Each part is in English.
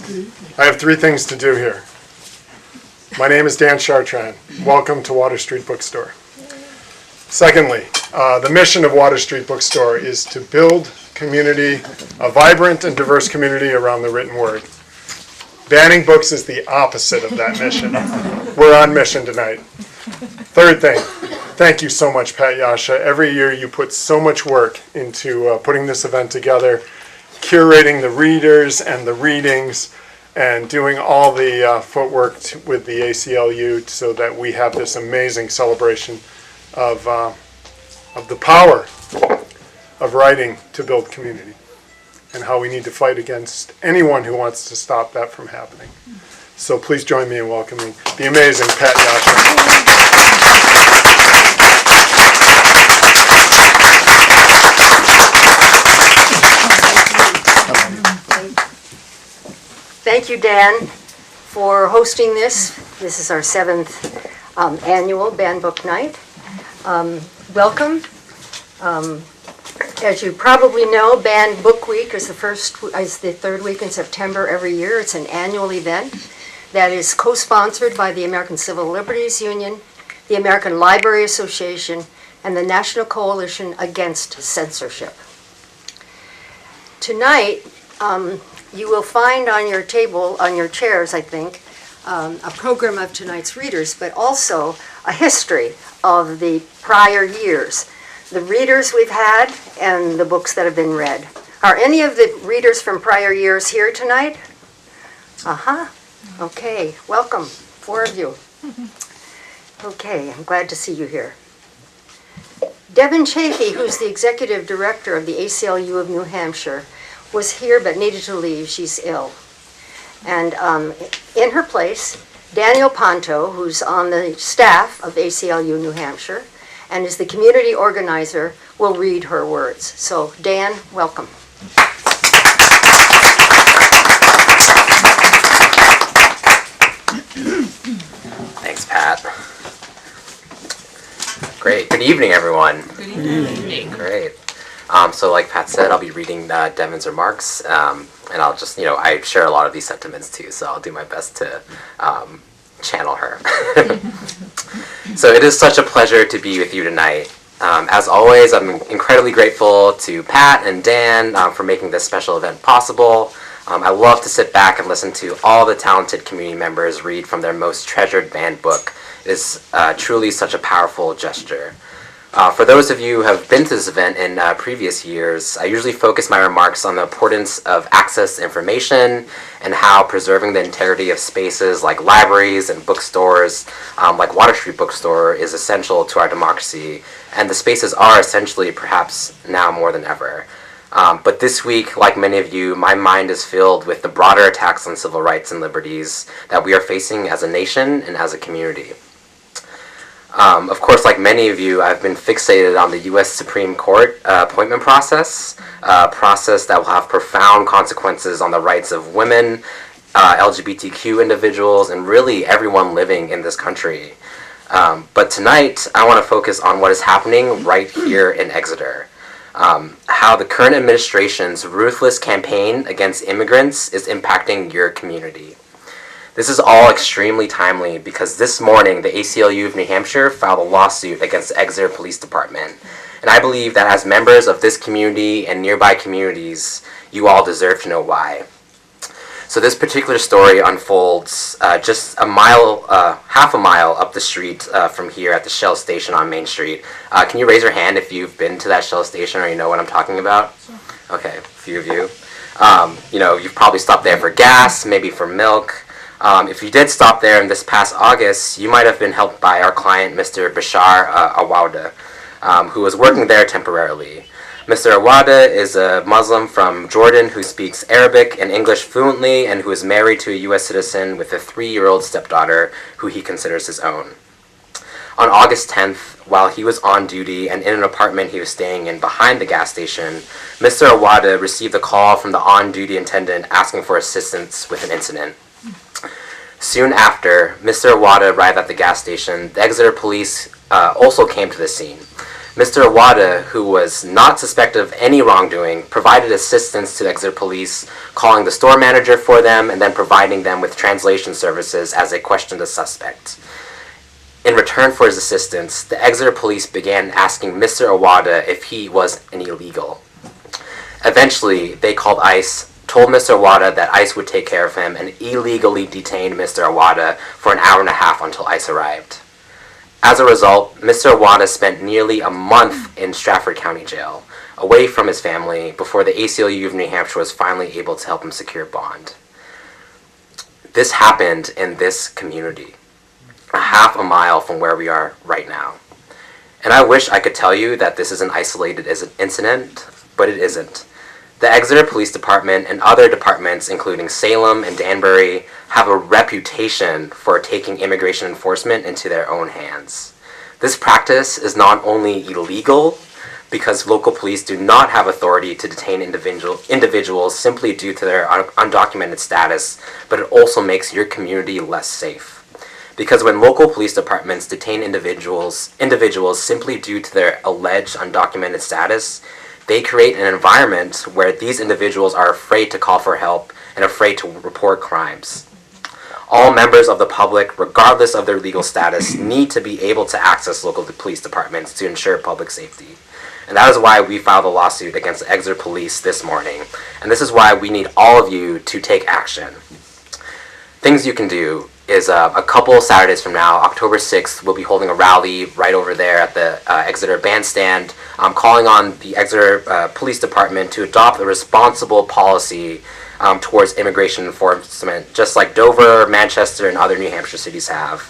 I have three things to do here. My name is Dan Chartrand. Welcome to Water Street Bookstore. Secondly, the mission of Water Street Bookstore is to build community, a vibrant and diverse community around the written word. Banning books is the opposite of that mission. We're on mission tonight. Third thing, thank you so much, Pat Yasha. Every year you put so much work into putting this event together, curating the readers and the readings, and doing all the footwork with the ACLU so that we have this amazing celebration of the power of writing to build community, and how we need to fight against anyone who wants to stop that from happening. So please join me in welcoming the amazing Pat Yasha. Thank you, Dan, for hosting this. This is our 7th annual Banned Book Night. Welcome. As you probably know, Banned Book Week is the third week in September every year. It's an annual event that is co-sponsored by the American Civil Liberties Union, the American Library Association, and the National Coalition Against Censorship. Tonight, you will find on your table, on your chairs, I think, a program of tonight's readers, but also a history of the prior years, the readers we've had and the books that have been read. Are any of the readers from prior years here tonight? Okay, welcome, 4 of you. Okay, I'm glad to see you here. Devin Chafee, who's the executive director of the ACLU of New Hampshire, was here but needed to leave. She's ill. And in her place, Daniel Ponto, who's on the staff of ACLU New Hampshire and is the community organizer, will read her words. So Dan, welcome. Thanks, Pat. Great. Good evening, everyone. Good evening. Great. So like Pat said, I'll be reading Devin's remarks, and I'll just, I share a lot of these sentiments too, so I'll do my best to channel her. So it is such a pleasure to be with you tonight. As always, I'm incredibly grateful to Pat and Dan for making this special event possible. I love to sit back and listen to all the talented community members read from their most treasured banned book. It is truly such a powerful gesture. For those of you who have been to this event in previous years, I usually focus my remarks on the importance of access to information and how preserving the integrity of spaces like libraries and bookstores, like Water Street Bookstore, is essential to our democracy, and the spaces are essentially perhaps now more than ever. But this week, like many of you, my mind is filled with the broader attacks on civil rights and liberties that we are facing as a nation and as a community. Of course, like many of you, I've been fixated on the U.S. Supreme Court appointment process, a process that will have profound consequences on the rights of women, LGBTQ individuals, and really everyone living in this country. But tonight, I want to focus on what is happening right here in Exeter. How the current administration's ruthless campaign against immigrants is impacting your community. This is all extremely timely because this morning the ACLU of New Hampshire filed a lawsuit against the Exeter Police Department. And I believe that as members of this community and nearby communities, you all deserve to know why. So this particular story unfolds just half a mile up the street from here at the Shell station on Main Street. Can you raise your hand if you've been to that Shell station or you know what I'm talking about? Sure. Okay, a few of you. You've probably stopped there for gas, maybe for milk. If you did stop there in this past August, you might have been helped by our client, Mr. Bashar Awada, who was working there temporarily. Mr. Awada is a Muslim from Jordan who speaks Arabic and English fluently and who is married to a U.S. citizen with a 3-year-old stepdaughter who he considers his own. On August 10th, while he was on duty and in an apartment he was staying in behind the gas station, Mr. Awada received a call from the on-duty attendant asking for assistance with an incident. Soon after Mr. Awada arrived at the gas station, the Exeter police also came to the scene. Mr. Awada, who was not suspected of any wrongdoing, provided assistance to the Exeter police, calling the store manager for them and then providing them with translation services as they questioned the suspect. In return for his assistance, the Exeter police began asking Mr. Awada if he was an illegal. Eventually, they called ICE, told Mr. Awada that ICE would take care of him, and illegally detained Mr. Awada for an hour and a half until ICE arrived. As a result, Mr. Awada spent nearly a month in Stratford County Jail, away from his family, before the ACLU of New Hampshire was finally able to help him secure bond. This happened in this community, a half a mile from where we are right now. And I wish I could tell you that this is an isolated incident, but it isn't. The Exeter Police Department and other departments, including Salem and Danbury, have a reputation for taking immigration enforcement into their own hands. This practice is not only illegal, because local police do not have authority to detain individuals simply due to their undocumented status, but it also makes your community less safe. Because when local police departments detain individuals simply due to their alleged undocumented status, they create an environment where these individuals are afraid to call for help and afraid to report crimes. All members of the public, regardless of their legal status, need to be able to access local police departments to ensure public safety. And that is why we filed a lawsuit against the Exeter Police this morning. And this is why we need all of you to take action. Things you can do is a couple Saturdays from now, October 6th, we'll be holding a rally right over there at the Exeter Bandstand, calling on the Exeter Police Department to adopt a responsible policy towards immigration enforcement, just like Dover, Manchester, and other New Hampshire cities have.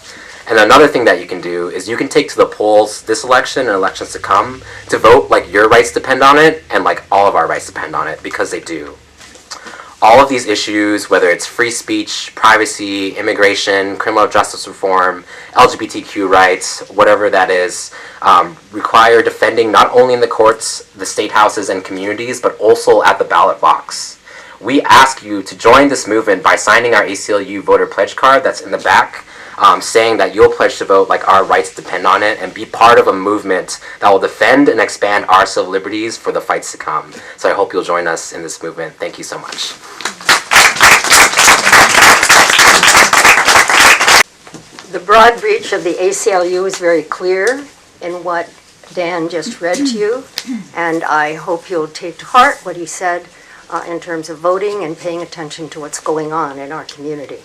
And another thing that you can do is you can take to the polls this election and elections to come to vote like your rights depend on it and like all of our rights depend on it, because they do. All of these issues, whether it's free speech, privacy, immigration, criminal justice reform, LGBTQ rights, whatever that is, require defending not only in the courts, the state houses, and communities, but also at the ballot box. We ask you to join this movement by signing our ACLU voter pledge card that's in the back, saying that you'll pledge to vote like our rights depend on it, and be part of a movement that will defend and expand our civil liberties for the fights to come. So I hope you'll join us in this movement. Thank you so much. The broad reach of the ACLU is very clear in what Dan just read to you, and I hope you'll take to heart what he said in terms of voting and paying attention to what's going on in our community.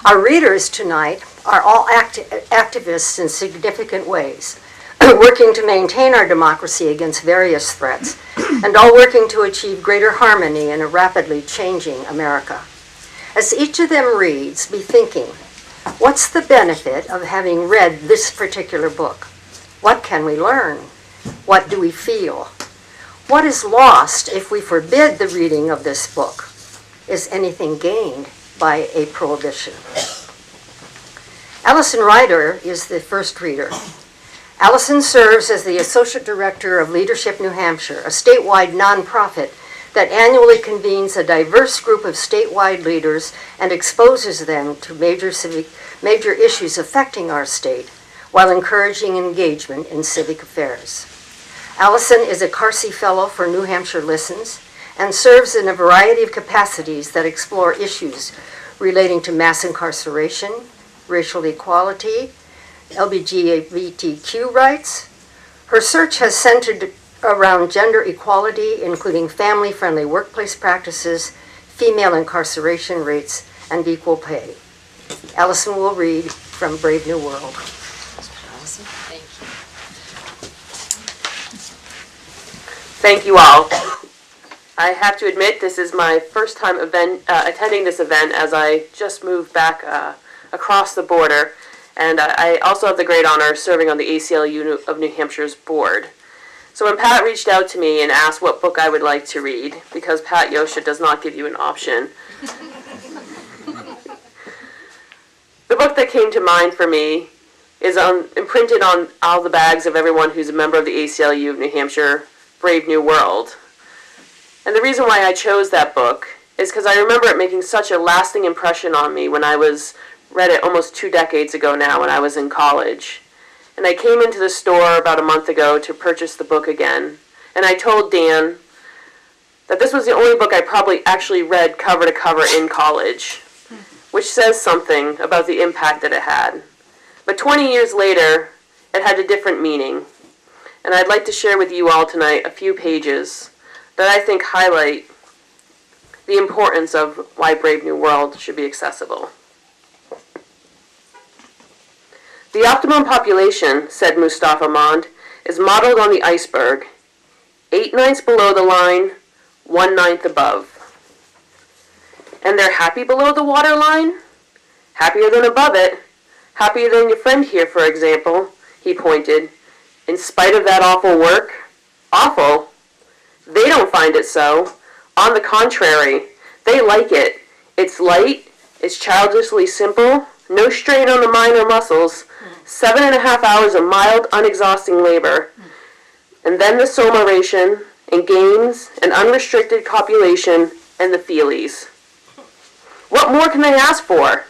Our readers tonight are all activists in significant ways, working to maintain our democracy against various threats, and all working to achieve greater harmony in a rapidly changing America. As each of them reads, be thinking, what's the benefit of having read this particular book? What can we learn? What do we feel? What is lost if we forbid the reading of this book? Is anything gained by a prohibition? Allison Ryder is the first reader. Allison serves as the Associate Director of Leadership New Hampshire, a statewide nonprofit that annually convenes a diverse group of statewide leaders and exposes them to major issues affecting our state while encouraging engagement in civic affairs. Allison is a Carsey Fellow for New Hampshire Listens and serves in a variety of capacities that explore issues relating to mass incarceration, racial equality, LGBTQ rights. Her search has centered around gender equality, including family-friendly workplace practices, female incarceration rates, and equal pay. Allison will read from Brave New World. Allison, thank you. Thank you all. I have to admit this is my first time attending this event, as I just moved back across the border, and I also have the great honor of serving on the ACLU of New Hampshire's board. So when Pat reached out to me and asked what book I would like to read, because Pat Yosha does not give you an option, the book that came to mind for me is imprinted on all the bags of everyone who's a member of the ACLU of New Hampshire, Brave New World. And the reason why I chose that book is because I remember it making such a lasting impression on me when I read it almost 2 decades ago now when I was in college. and I came into the store about a month ago to purchase the book again. And I told Dan that this was the only book I probably actually read cover to cover in college, which says something about the impact that it had. But 20 years later, it had a different meaning. And I'd like to share with you all tonight a few pages that I think highlight the importance of why Brave New World should be accessible. The optimum population, said Mustafa Mond, is modeled on the iceberg, 8/9 below the line, 1/9 above. And they're happy below the waterline? Happier than above it. Happier than your friend here, for example, he pointed. In spite of that awful work? Awful? They don't find it so. On the contrary, they like it. It's light, it's childishly simple, no strain on the mind or muscles, 7.5 hours of mild, unexhausting labor. And then the soma ration, and games, and unrestricted copulation, and the feelies. What more can they ask for?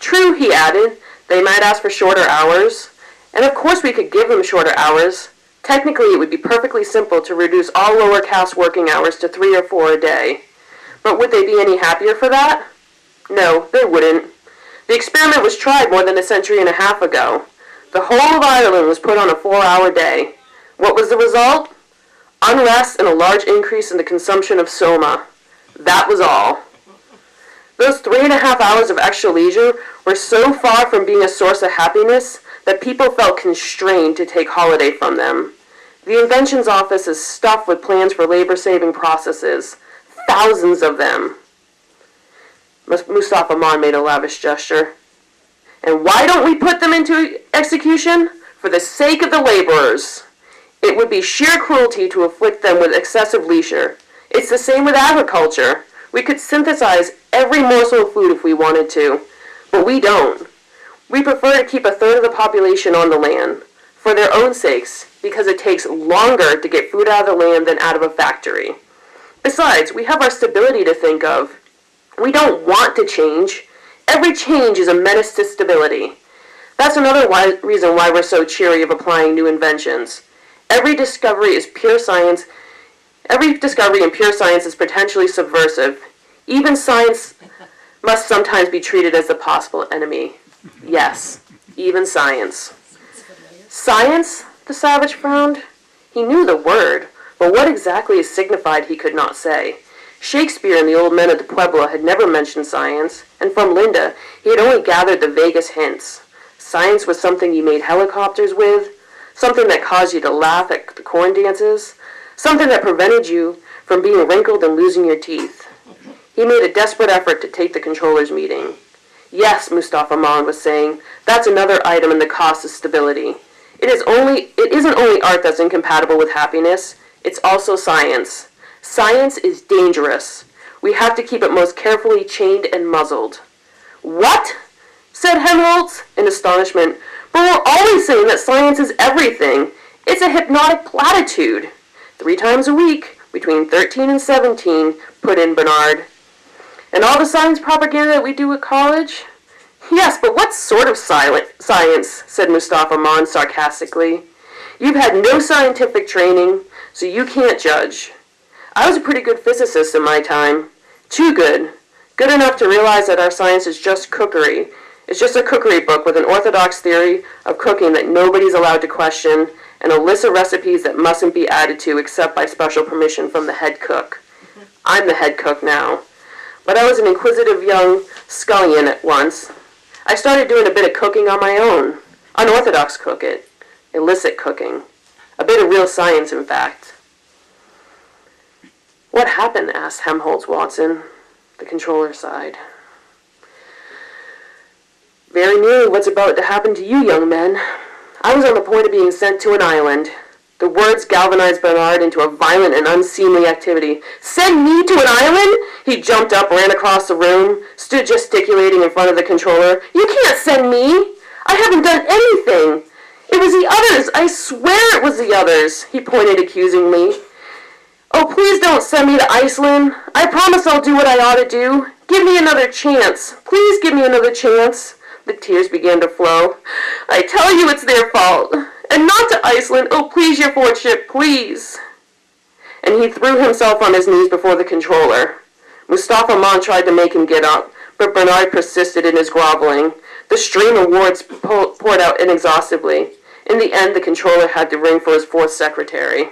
True, he added, they might ask for shorter hours. And of course we could give them shorter hours. Technically, it would be perfectly simple to reduce all lower caste working hours to 3 or 4 a day. But would they be any happier for that? No, they wouldn't. The experiment was tried more than a century and a half ago. The whole of Ireland was put on a 4-hour day. What was the result? Unrest and a large increase in the consumption of soma. That was all. Those 3.5 hours of extra leisure were so far from being a source of happiness that people felt constrained to take holiday from them. The Inventions Office is stuffed with plans for labor-saving processes, thousands of them. Mustafa Mond made a lavish gesture. And why don't we put them into execution? For the sake of the laborers. It would be sheer cruelty to afflict them with excessive leisure. It's the same with agriculture. We could synthesize every morsel of food if we wanted to, but we don't. We prefer to keep 1/3 of the population on the land, for their own sakes, because it takes longer to get food out of the land than out of a factory. Besides, we have our stability to think of. We don't want to change. Every change is a menace to stability. That's another reason why we're so cheery of applying new inventions. Every discovery in pure science is potentially subversive. Even science must sometimes be treated as the possible enemy. Yes, even science. Science? The savage frowned. He knew the word, but what exactly it signified he could not say. Shakespeare and the old men of the Pueblo had never mentioned science, and from Linda he had only gathered the vaguest hints. Science was something you made helicopters with, something that caused you to laugh at the corn dances, something that prevented you from being wrinkled and losing your teeth. He made a desperate effort to take the controller's meeting. Yes, Mustafa Mond was saying, that's another item in the cost of stability. It isn't only art that's incompatible with happiness, it's also science. Science is dangerous. We have to keep it most carefully chained and muzzled. What? Said Helmholtz in astonishment. But we're always saying that science is everything. It's a hypnotic platitude. 3 times a week, between 13 and 17, put in Bernard. And all the science propaganda that we do at college? Yes, but what sort of science, said Mustafa Mond sarcastically. You've had no scientific training, so you can't judge. I was a pretty good physicist in my time. Too good. Good enough to realize that our science is just cookery. It's just a cookery book with an orthodox theory of cooking that nobody's allowed to question, and a list of recipes that mustn't be added to except by special permission from the head cook. I'm the head cook now. But I was an inquisitive young scullion at once. I started doing a bit of cooking on my own. Unorthodox illicit cooking. A bit of real science, in fact. What happened? Asked Helmholtz Watson. The controller sighed. Very nearly what's about to happen to you, young men. I was on the point of being sent to an island. The words galvanized Bernard into a violent and unseemly activity. Send me to an island? He jumped up, ran across the room, stood gesticulating in front of the controller. You can't send me! I haven't done anything! It was the others! I swear it was the others! He pointed accusingly. Oh, please don't send me to Iceland. I promise I'll do what I ought to do. Give me another chance. Please give me another chance. The tears began to flow. "I tell you it's their fault. And not to Iceland. Oh, please, your lordship, please." And he threw himself on his knees before the controller. Mustafa Mon tried to make him get up, but Bernard persisted in his groveling. The stream of words poured out inexhaustibly. In the end, the controller had to ring for his fourth secretary.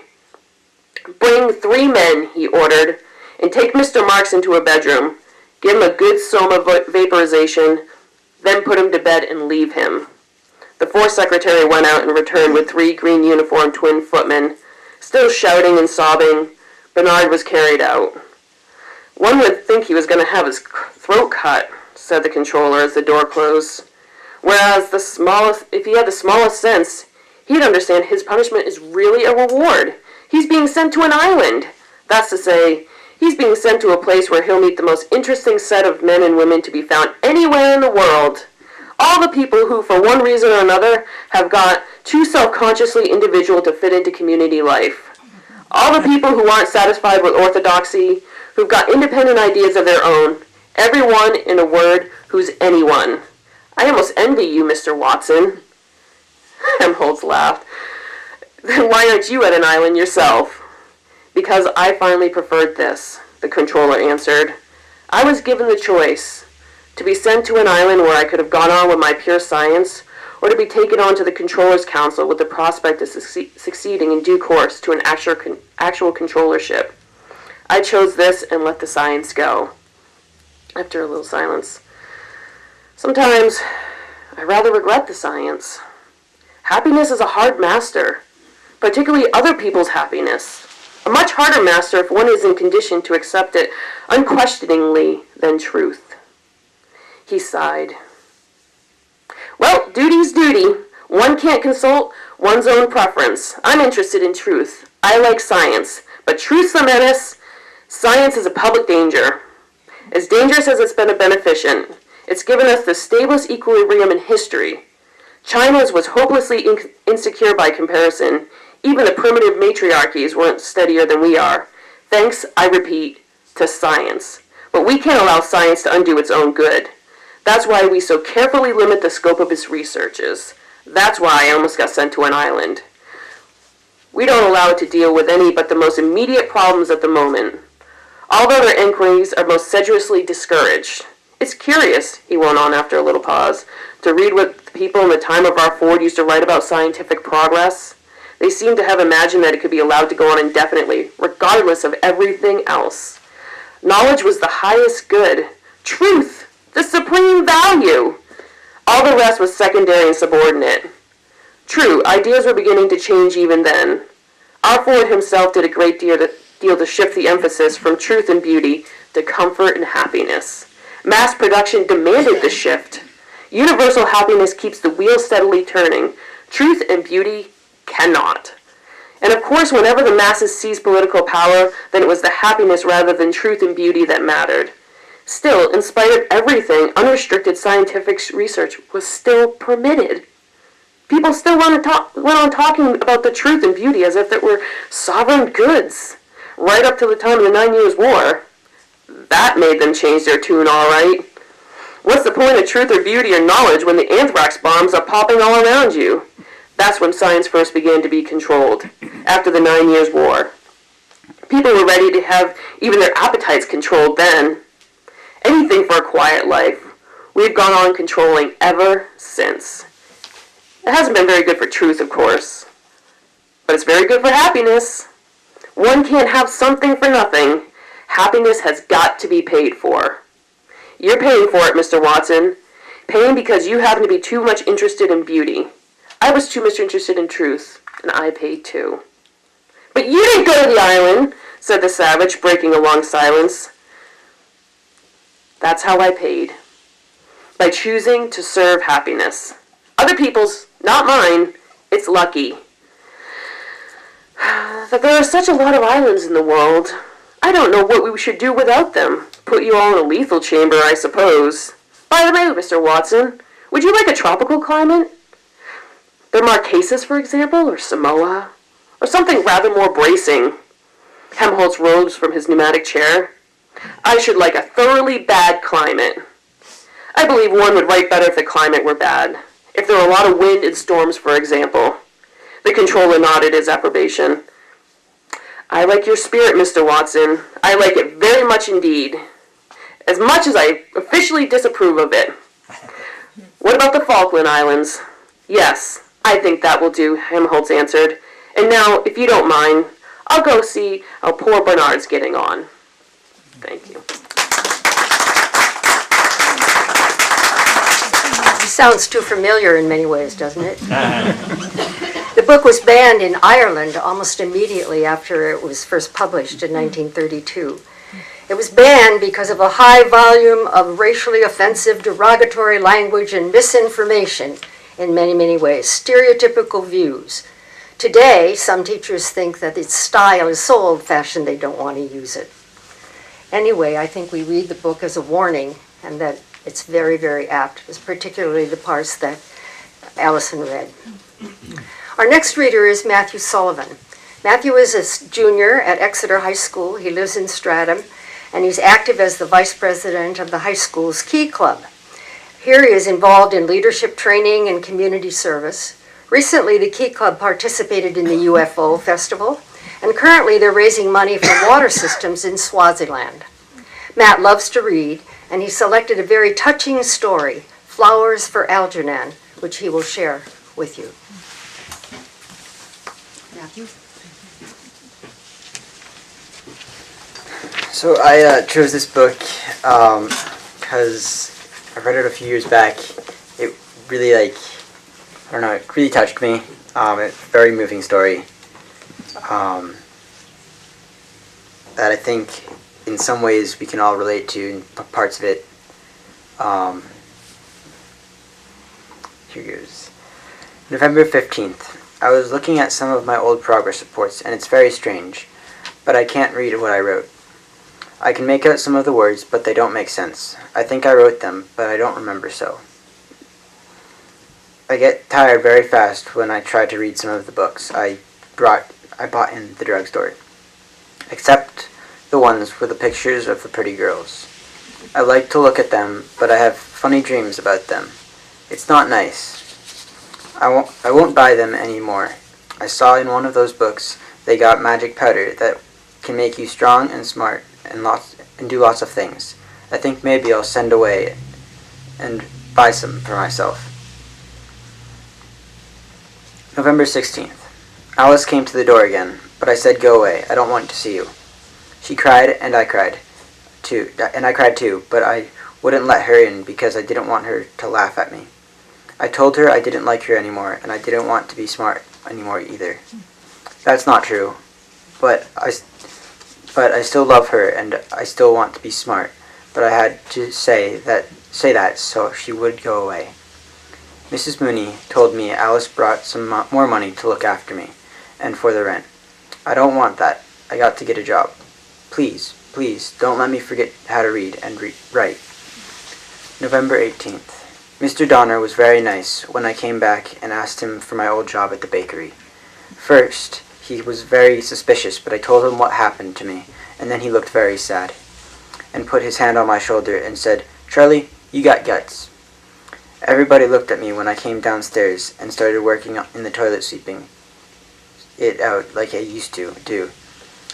"Bring 3 men," he ordered, "and take Mr. Marks into a bedroom. Give him a good soma vaporization, then put him to bed and leave him." The fourth secretary went out and returned with 3 green-uniformed twin footmen. Still shouting and sobbing, Bernard was carried out. "One would think he was going to have his throat cut," said the controller as the door closed. "Whereas if he had the smallest sense, he'd understand his punishment is really a reward. He's being sent to an island. That's to say, he's being sent to a place where he'll meet the most interesting set of men and women to be found anywhere in the world. All the people who, for one reason or another, have got too self-consciously individual to fit into community life. All the people who aren't satisfied with orthodoxy, who've got independent ideas of their own. Everyone, in a word, who's anyone. I almost envy you, Mr. Watson." Helmholtz laughed. "Then why aren't you at an island yourself?" "Because I finally preferred this," the controller answered. "I was given the choice to be sent to an island where I could have gone on with my pure science, or to be taken on to the Controller's Council with the prospect of succeeding in due course to an actual controllership. I chose this and let the science go." After a little silence, "Sometimes I rather regret the science. Happiness is a hard master, particularly other people's happiness. A much harder master if one isn't conditioned to accept it unquestioningly than truth." He sighed. "Well, duty's duty. One can't consult one's own preference. I'm interested in truth. I like science. But truth's a menace. Science is a public danger. As dangerous as it's been a beneficent. It's given us the stablest equilibrium in history. China's was hopelessly insecure by comparison. Even the primitive matriarchies weren't steadier than we are. Thanks, I repeat, to science. But we can't allow science to undo its own good. That's why we so carefully limit the scope of its researches. That's why I almost got sent to an island. We don't allow it to deal with any but the most immediate problems at the moment. All other inquiries are most sedulously discouraged. It's curious," he went on after a little pause, "to read what the people in the time of our Ford used to write about scientific progress. They seem to have imagined that it could be allowed to go on indefinitely, regardless of everything else. Knowledge was the highest good. Truth, the supreme value. All the rest was secondary and subordinate. True, ideas were beginning to change even then. Our Ford himself did a great deal to shift the emphasis from truth and beauty to comfort and happiness. Mass production demanded the shift. Universal happiness keeps the wheel steadily turning. Truth and beauty cannot. And of course, whenever the masses seized political power, then it was the happiness rather than truth and beauty that mattered. Still, in spite of everything, unrestricted scientific research was still permitted. People still went on talking about the truth and beauty as if it were sovereign goods, right up to the time of the 9 Years' War. That made them change their tune, all right. What's the point of truth or beauty or knowledge when the anthrax bombs are popping all around you? That's when science first began to be controlled, after the 9 Years' War. People were ready to have even their appetites controlled then. Anything for a quiet life. We've gone on controlling ever since. It hasn't been very good for truth, of course, but it's very good for happiness. One can't have something for nothing. Happiness has got to be paid for. You're paying for it, Mr. Watson. Paying because you happen to be too much interested in beauty. I was too much interested in truth, and I paid too." "But you didn't go to the island," said the savage, breaking a long silence. "That's how I paid. By choosing to serve happiness. Other people's, not mine. It's lucky. That there are such a lot of islands in the world. I don't know what we should do without them. Put you all in a lethal chamber, I suppose. By the way, Mr. Watson, would you like a tropical climate? The Marquesas, for example, or Samoa, or something rather more bracing." Helmholtz rose from his pneumatic chair. "I should like a thoroughly bad climate. I believe one would write better if the climate were bad. If there were a lot of wind and storms, for example. The controller nodded his approbation. I like your spirit, Mr. Watson. I like it very much indeed. As much as I officially disapprove of it. What about the Falkland Islands? Yes, I think that will do, Helmholtz answered. And now, if you don't mind, I'll go see how poor Bernard's getting on. Thank you. Sounds too familiar in many ways, doesn't it? The book was banned in Ireland almost immediately after it was first published in 1932. It was banned because of a high volume of racially offensive, derogatory language and misinformation in many, many ways, stereotypical views. Today, some teachers think that its style is so old-fashioned they don't want to use it. Anyway, I think we read the book as a warning and that it's very, very apt, particularly the parts that Allison read. Our next reader is Matthew Sullivan. Matthew is a junior at Exeter High School. He lives in Stratham, and he's active as the vice president of the high school's Key Club. Here he is involved in leadership training and community service. Recently, the Key Club participated in the UFO Festival, and currently they're raising money for water systems in Swaziland. Matt loves to read, and he selected a very touching story, Flowers for Algernon, which he will share with you. Matthew? So I chose this book because I read it a few years back. It really, it really touched me. It's a very moving story that I think in some ways we can all relate to in parts of it. Here goes. November 15th. I was looking at some of my old progress reports, and it's very strange, but I can't read what I wrote. I can make out some of the words, but they don't make sense. I think I wrote them, but I don't remember so. I get tired very fast when I try to read some of the books I bought in the drugstore, except the ones with the pictures of the pretty girls. I like to look at them, but I have funny dreams about them. It's not nice. I won't buy them anymore. I saw in one of those books they got magic powder that can make you strong and smart and do lots of things. I think maybe I'll send away and buy some for myself. November 16th. Alice came to the door again, but I said, "Go away. I don't want to see you." She cried, and I cried too, but I wouldn't let her in because I didn't want her to laugh at me. I told her I didn't like her anymore, and I didn't want to be smart anymore either. That's not true, but I still love her, and I still want to be smart, but I had to say that so she would go away. Mrs. Mooney told me Alice brought some more money to look after me, and for the rent. I don't want that. I got to get a job. Please, please, don't let me forget how to read and write. November 18th. Mr. Donner was very nice when I came back and asked him for my old job at the bakery. First, he was very suspicious, but I told him what happened to me, and then he looked very sad, and put his hand on my shoulder and said, "Charlie, you got guts." Everybody looked at me when I came downstairs and started working in the toilet, sweeping it out like I used to do.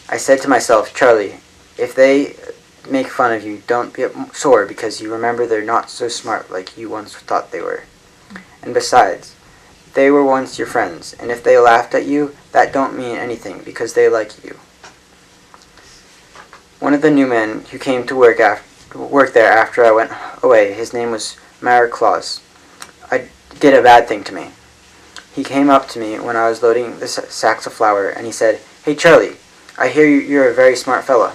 I said to myself, "Charlie, if they make fun of you, don't get sore because you remember they're not so smart like you once thought they were. And besides, they were once your friends, and if they laughed at you, that don't mean anything because they like you." One of the new men who came to work there after I went away, his name was Mara Claus, did a bad thing to me. He came up to me when I was loading the sacks of flour, and he said, "Hey Charlie, I hear you're a very smart fella.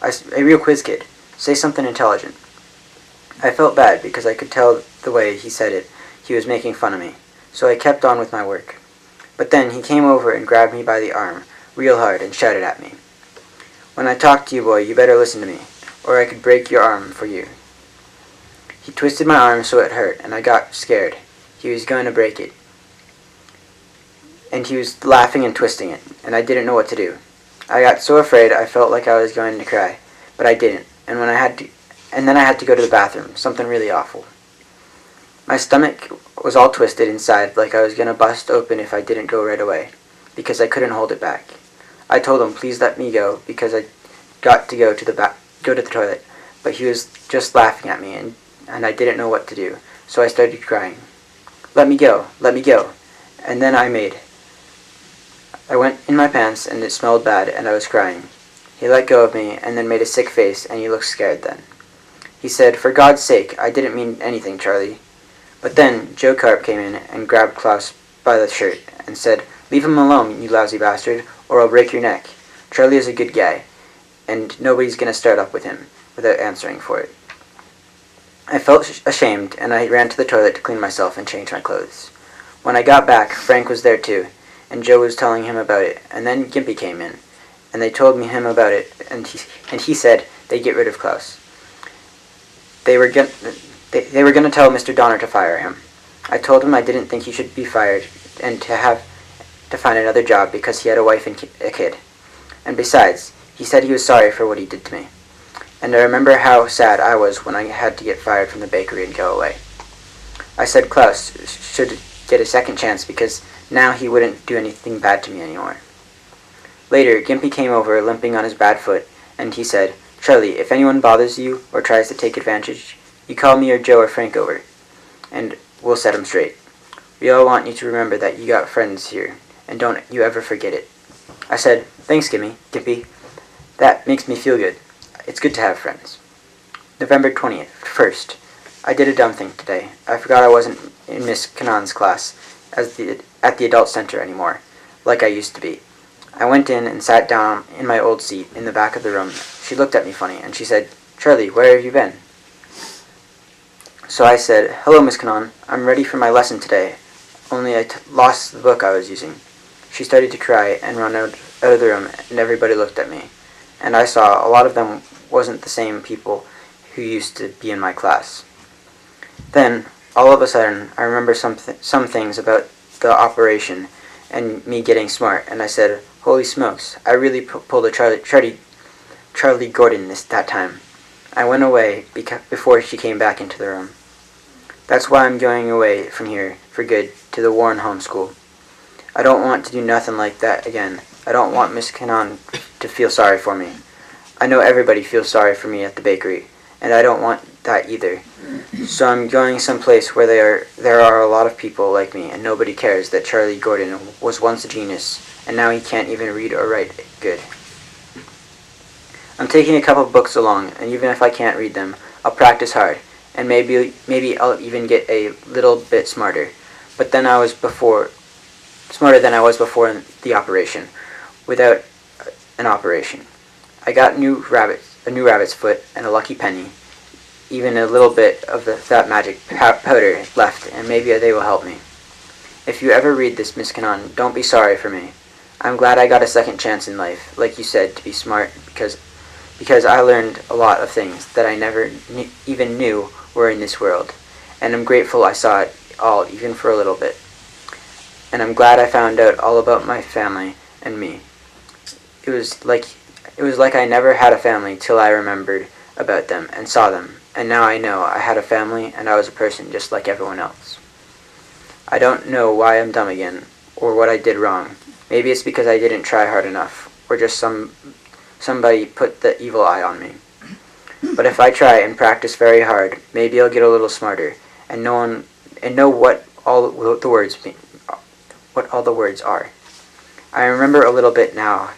A real quiz kid. Say something intelligent." I felt bad because I could tell the way he said it, he was making fun of me, so I kept on with my work. But then he came over and grabbed me by the arm, real hard, and shouted at me, "When I talk to you, boy, you better listen to me, or I could break your arm for you." He twisted my arm so it hurt, and I got scared. He was going to break it. And he was laughing and twisting it, and I didn't know what to do. I got so afraid I felt like I was going to cry, but I didn't. And and then I had to go to the bathroom, something really awful. My stomach was all twisted inside like I was going to bust open if I didn't go right away, because I couldn't hold it back. I told him, please let me go, because I got to go to the toilet, but he was just laughing at me, and I didn't know what to do, so I started crying. Let me go, and then I went in my pants, and it smelled bad, and I was crying. He let go of me, and then made a sick face, and he looked scared then. He said, for God's sake, I didn't mean anything, Charlie. But then Joe Carp came in and grabbed Klaus by the shirt and said, leave him alone, you lousy bastard, or I'll break your neck. Charlie is a good guy, and nobody's going to start up with him without answering for it. I felt ashamed, and I ran to the toilet to clean myself and change my clothes. When I got back, Frank was there too, and Joe was telling him about it, and then Gimpy came in, and they told him about it, and he said they'd get rid of Klaus. They were going to tell Mr. Donner to fire him. I told him I didn't think he should be fired, and to find another job because he had a wife and a kid. And besides, he said he was sorry for what he did to me. And I remember how sad I was when I had to get fired from the bakery and go away. I said Klaus should get a second chance because now he wouldn't do anything bad to me anymore. Later, Gimpy came over limping on his bad foot, and he said, Charlie, if anyone bothers you or tries to take advantage, you call me or Joe or Frank over, and we'll set them straight. We all want you to remember that you got friends here, and don't you ever forget it. I said, thanks, Gimpy. That makes me feel good. It's good to have friends. November 20th, 1st. I did a dumb thing today. I forgot I wasn't in Miss Cannon's class at the adult center anymore, like I used to be. I went in and sat down in my old seat in the back of the room. She looked at me funny, and she said, Charlie, where have you been? So I said, hello, Miss Cannon. I'm ready for my lesson today, only I lost the book I was using. She started to cry and run out of the room, and everybody looked at me. And I saw a lot of them wasn't the same people who used to be in my class. Then, all of a sudden, I remember some things about the operation and me getting smart, and I said, holy smokes, I really pulled a Charlie Gordon that time. I went away before she came back into the room. That's why I'm going away from here for good to the Warren Home School. I don't want to do nothing like that again. I don't want Miss Cannon to feel sorry for me. I know everybody feels sorry for me at the bakery, and I don't want that either. So I'm going someplace where there are a lot of people like me, and nobody cares that Charlie Gordon was once a genius, and now he can't even read or write good. I'm taking a couple books along, and even if I can't read them, I'll practice hard, and maybe I'll even get a little bit smarter. But then smarter than I was before the operation, without an operation. I got a new rabbit's foot, and a lucky penny, even a little bit of that magic powder left, and maybe they will help me. If you ever read this, Miss Cannon, don't be sorry for me. I'm glad I got a second chance in life, like you said, to be smart, because I learned a lot of things that I never even knew were in this world, and I'm grateful I saw it all, even for a little bit. And I'm glad I found out all about my family and me. It was like I never had a family till I remembered about them and saw them, and now I know I had a family and I was a person just like everyone else. I don't know why I'm dumb again, or what I did wrong. Maybe it's because I didn't try hard enough, or just somebody put the evil eye on me. But if I try and practice very hard, maybe I'll get a little smarter and know what all the words mean, what all the words are. I remember a little bit now,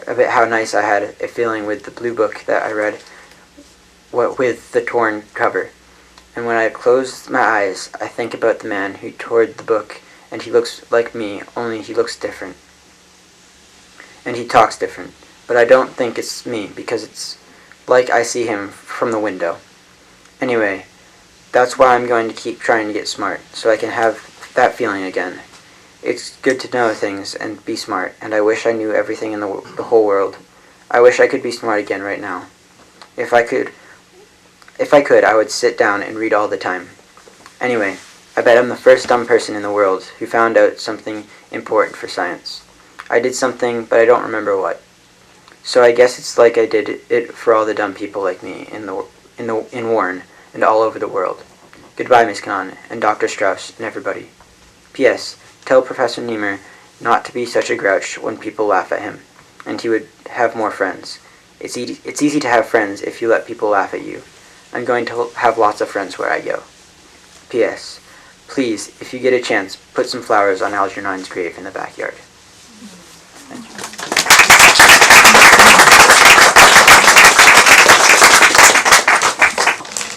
a bit how nice I had a feeling with the blue book that I read, with the torn cover. And when I close my eyes, I think about the man who tore the book, and he looks like me, only he looks different. And he talks different. But I don't think it's me, because it's like I see him from the window. Anyway, that's why I'm going to keep trying to get smart, so I can have that feeling again. It's good to know things and be smart, and I wish I knew everything in the whole world. I wish I could be smart again right now. If I could, I would sit down and read all the time. Anyway, I bet I'm the first dumb person in the world who found out something important for science. I did something, but I don't remember what. So I guess it's like I did it for all the dumb people like me in in Warren and all over the world. Goodbye, Miss Kahn, and Dr. Strauss, and everybody. P.S. Tell Professor Niemer not to be such a grouch when people laugh at him, and he would have more friends. It's easy to have friends if you let people laugh at you. I'm going to have lots of friends where I go. P.S. Please, if you get a chance, put some flowers on Algernon's grave in the backyard. Thank you.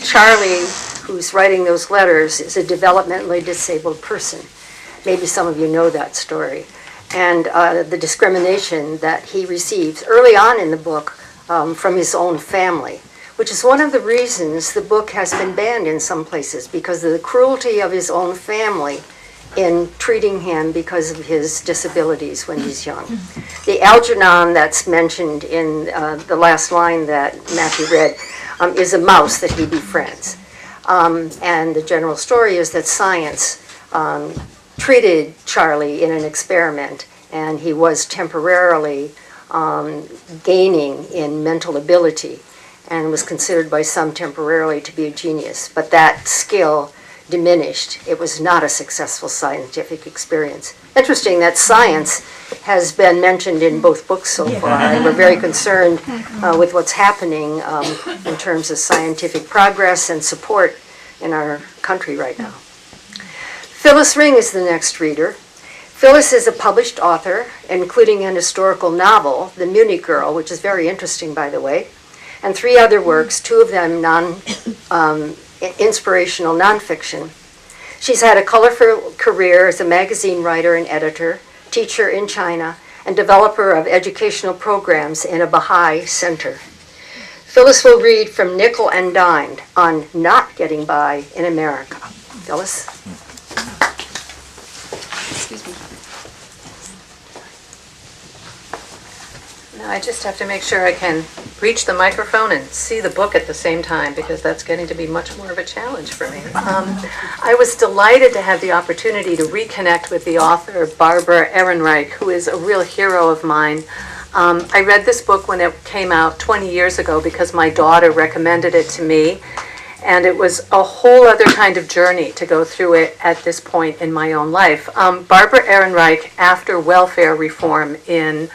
Charlie, who's writing those letters, is a developmentally disabled person. Maybe some of you know that story. And the discrimination that he receives early on in the book from his own family, which is one of the reasons the book has been banned in some places, because of the cruelty of his own family in treating him because of his disabilities when he's young. The Algernon that's mentioned in the last line that Matthew read is a mouse that he befriends. And the general story is that science treated Charlie in an experiment, and he was temporarily gaining in mental ability and was considered by some temporarily to be a genius. But that skill diminished. It was not a successful scientific experience. Interesting that science has been mentioned in both books so far, and we're very concerned with what's happening in terms of scientific progress and support in our country right now. Phyllis Ring is the next reader. Phyllis is a published author, including an historical novel, The Munich Girl, which is very interesting, by the way, and 3 other works, 2 of them inspirational nonfiction. She's had a colorful career as a magazine writer and editor, teacher in China, and developer of educational programs in a Baha'i center. Phyllis will read from Nickel and Dimed on not getting by in America. Phyllis? Excuse me. Now I just have to make sure I can reach the microphone and see the book at the same time, because that's getting to be much more of a challenge for me. I was delighted to have the opportunity to reconnect with the author, Barbara Ehrenreich, who is a real hero of mine. I read this book when it came out 20 years ago because my daughter recommended it to me, and it was a whole other kind of journey to go through it at this point in my own life. Barbara Ehrenreich, after welfare reform in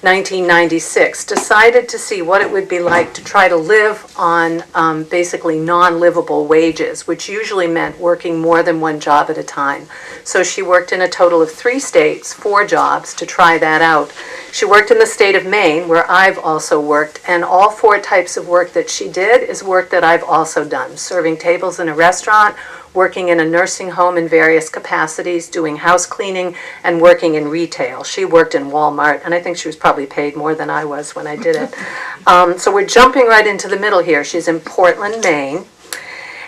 1996, decided to see what it would be like to try to live on basically non-livable wages, which usually meant working more than one job at a time. So she worked in a total of 3 states, 4 jobs to try that out. She worked in the state of Maine, where I've also worked, and all 4 types of work that she did is work that I've also done: serving tables in a restaurant, working in a nursing home in various capacities, doing house cleaning, and working in retail. She worked in Walmart, and I think she was probably paid more than I was when I did it. So we're jumping right into the middle here. She's in Portland, Maine,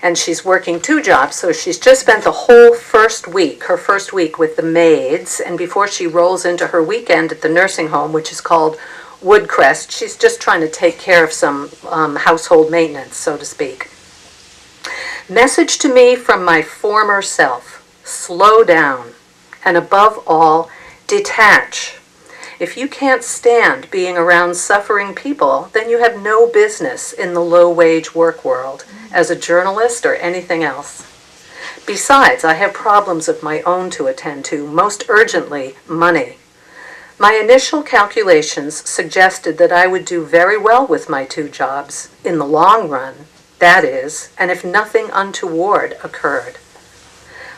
and she's working 2 jobs. So she's just spent the whole her first week with the maids, and before she rolls into her weekend at the nursing home, which is called Woodcrest, she's just trying to take care of some household maintenance, so to speak. Message to me from my former self: slow down, and above all, detach. If you can't stand being around suffering people, then you have no business in the low-wage work world as a journalist or anything else. Besides, I have problems of my own to attend to, most urgently, money. My initial calculations suggested that I would do very well with my 2 jobs, in the long run, that is, and if nothing untoward occurred.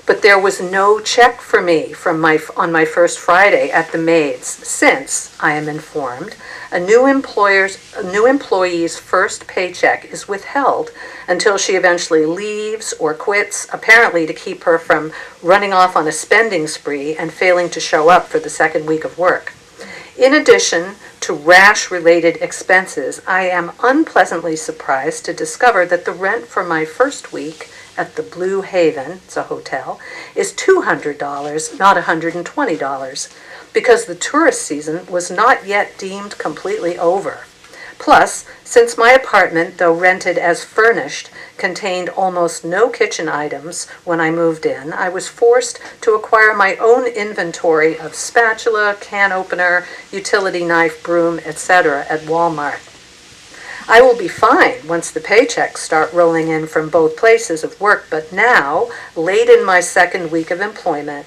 But there was no check for me on my first Friday at the maids, since, I am informed, a new employee's first paycheck is withheld until she eventually leaves or quits, apparently to keep her from running off on a spending spree and failing to show up for the second week of work. In addition to rash-related expenses, I am unpleasantly surprised to discover that the rent for my first week at the Blue Haven, it's a hotel, is $200, not $120, because the tourist season was not yet deemed completely over. Plus, since my apartment, though rented as furnished, contained almost no kitchen items when I moved in, I was forced to acquire my own inventory of spatula, can opener, utility knife, broom, etc. at Walmart. I will be fine once the paychecks start rolling in from both places of work, but now, late in my second week of employment,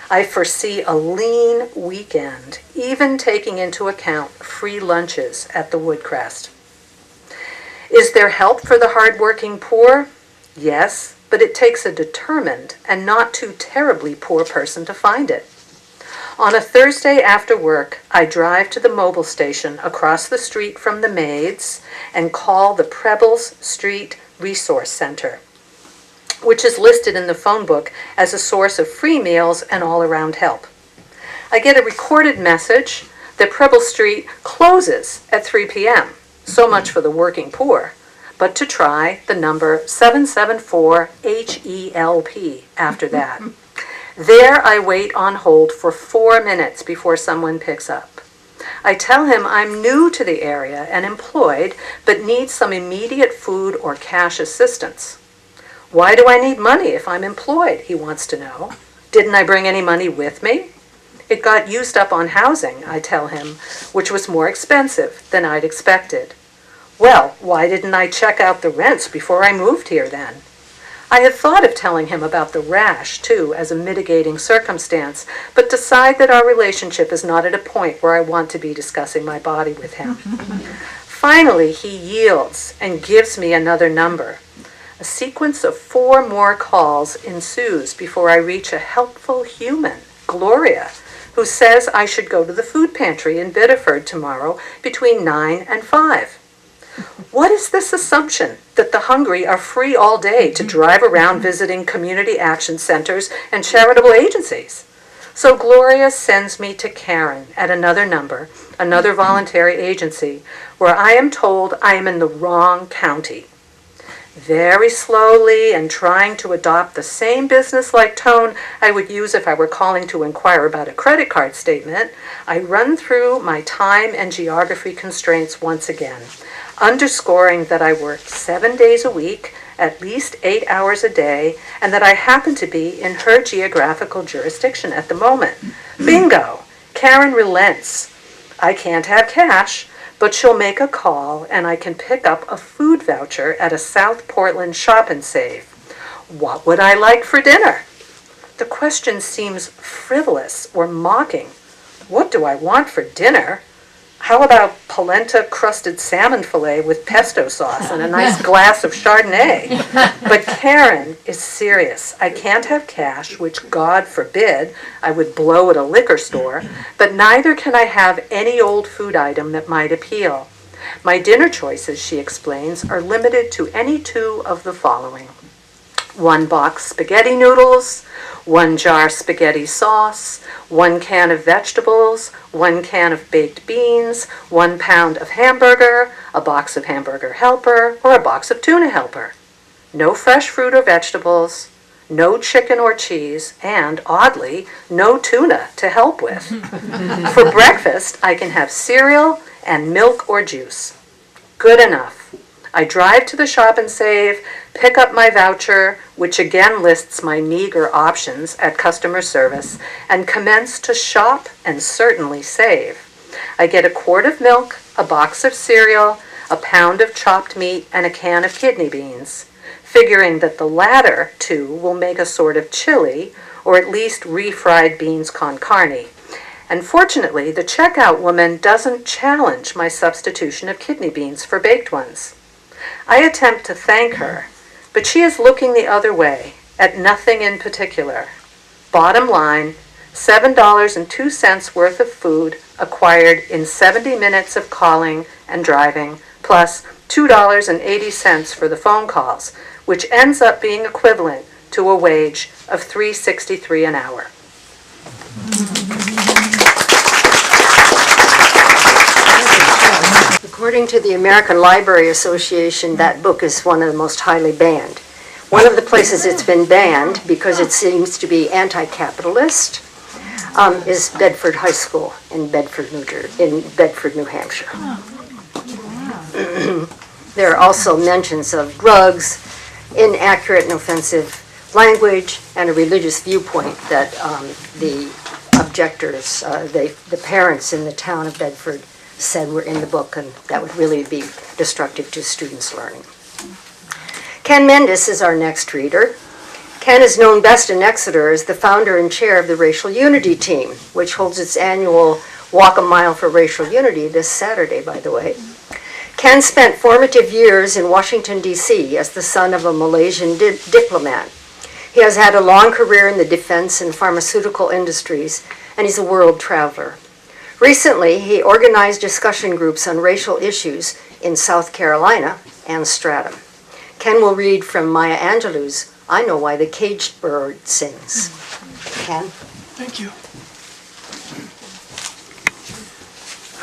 I foresee a lean weekend, even taking into account free lunches at the Woodcrest. Is there help for the hardworking poor? Yes, but it takes a determined and not too terribly poor person to find it. On a Thursday after work, I drive to the mobile station across the street from the Maids and call the Prebles Street Resource Center, which is listed in the phone book as a source of free meals and all-around help. I get a recorded message that Preble Street closes at 3 p.m., so much for the working poor, but to try the number 774-HELP after that. There I wait on hold for 4 minutes before someone picks up. I tell him I'm new to the area and employed, but need some immediate food or cash assistance. Why do I need money if I'm employed, he wants to know. Didn't I bring any money with me? It got used up on housing, I tell him, which was more expensive than I'd expected. Well, why didn't I check out the rents before I moved here then? I had thought of telling him about the rash, too, as a mitigating circumstance, but decide that our relationship is not at a point where I want to be discussing my body with him. Finally, he yields and gives me another number. A sequence of 4 more calls ensues before I reach a helpful human, Gloria, who says I should go to the food pantry in Biddeford tomorrow between 9 and 5. What is this assumption that the hungry are free all day to drive around visiting community action centers and charitable agencies? So Gloria sends me to Karen at another number, another voluntary agency, where I am told I am in the wrong county. Very slowly and trying to adopt the same business-like tone I would use if I were calling to inquire about a credit card statement, I run through my time and geography constraints once again, underscoring that I work 7 days a week, at least 8 hours a day, and that I happen to be in her geographical jurisdiction at the moment. Bingo! Karen relents. I can't have cash, but she'll make a call and I can pick up a food voucher at a South Portland Shop and Save. What would I like for dinner? The question seems frivolous or mocking. What do I want for dinner? How about polenta-crusted salmon fillet with pesto sauce and a nice glass of Chardonnay? But Karen is serious. I can't have cash, which God forbid I would blow at a liquor store, but neither can I have any old food item that might appeal. My dinner choices, she explains, are limited to any 2 of the following: 1 box spaghetti noodles, 1 jar spaghetti sauce, 1 can of vegetables, 1 can of baked beans, 1 pound of hamburger, a box of hamburger helper, or a box of tuna helper. No fresh fruit or vegetables, no chicken or cheese, and, oddly, no tuna to help with. For breakfast, I can have cereal and milk or juice. Good enough. I drive to the Shop and Save, pick up my voucher, which again lists my meager options at customer service, and commence to shop and certainly save. I get a quart of milk, a box of cereal, a pound of chopped meat, and a can of kidney beans, figuring that the latter 2 will make a sort of chili, or at least refried beans con carne. And fortunately, the checkout woman doesn't challenge my substitution of kidney beans for baked ones. I attempt to thank her, but she is looking the other way, at nothing in particular. Bottom line, $7.02 worth of food acquired in 70 minutes of calling and driving, plus $2.80 for the phone calls, which ends up being equivalent to a wage of $3.63 an hour. According to the American Library Association, that book is one of the most highly banned. One of the places it's been banned, because it seems to be anti-capitalist, is Bedford High School in Bedford, New Hampshire. There are also mentions of drugs, inaccurate and offensive language, and a religious viewpoint that the objectors, the parents in the town of Bedford said were in the book, and that would really be destructive to students' learning. Ken Mendes is our next reader. Ken is known best in Exeter as the founder and chair of the Racial Unity Team, which holds its annual Walk a Mile for Racial Unity this Saturday, by the way. Ken spent formative years in Washington, D.C. as the son of a Malaysian diplomat. He has had a long career in the defense and pharmaceutical industries, and he's a world traveler. Recently, he organized discussion groups on racial issues in South Carolina and Stratham. Ken will read from Maya Angelou's I Know Why the Caged Bird Sings. Ken? Thank you.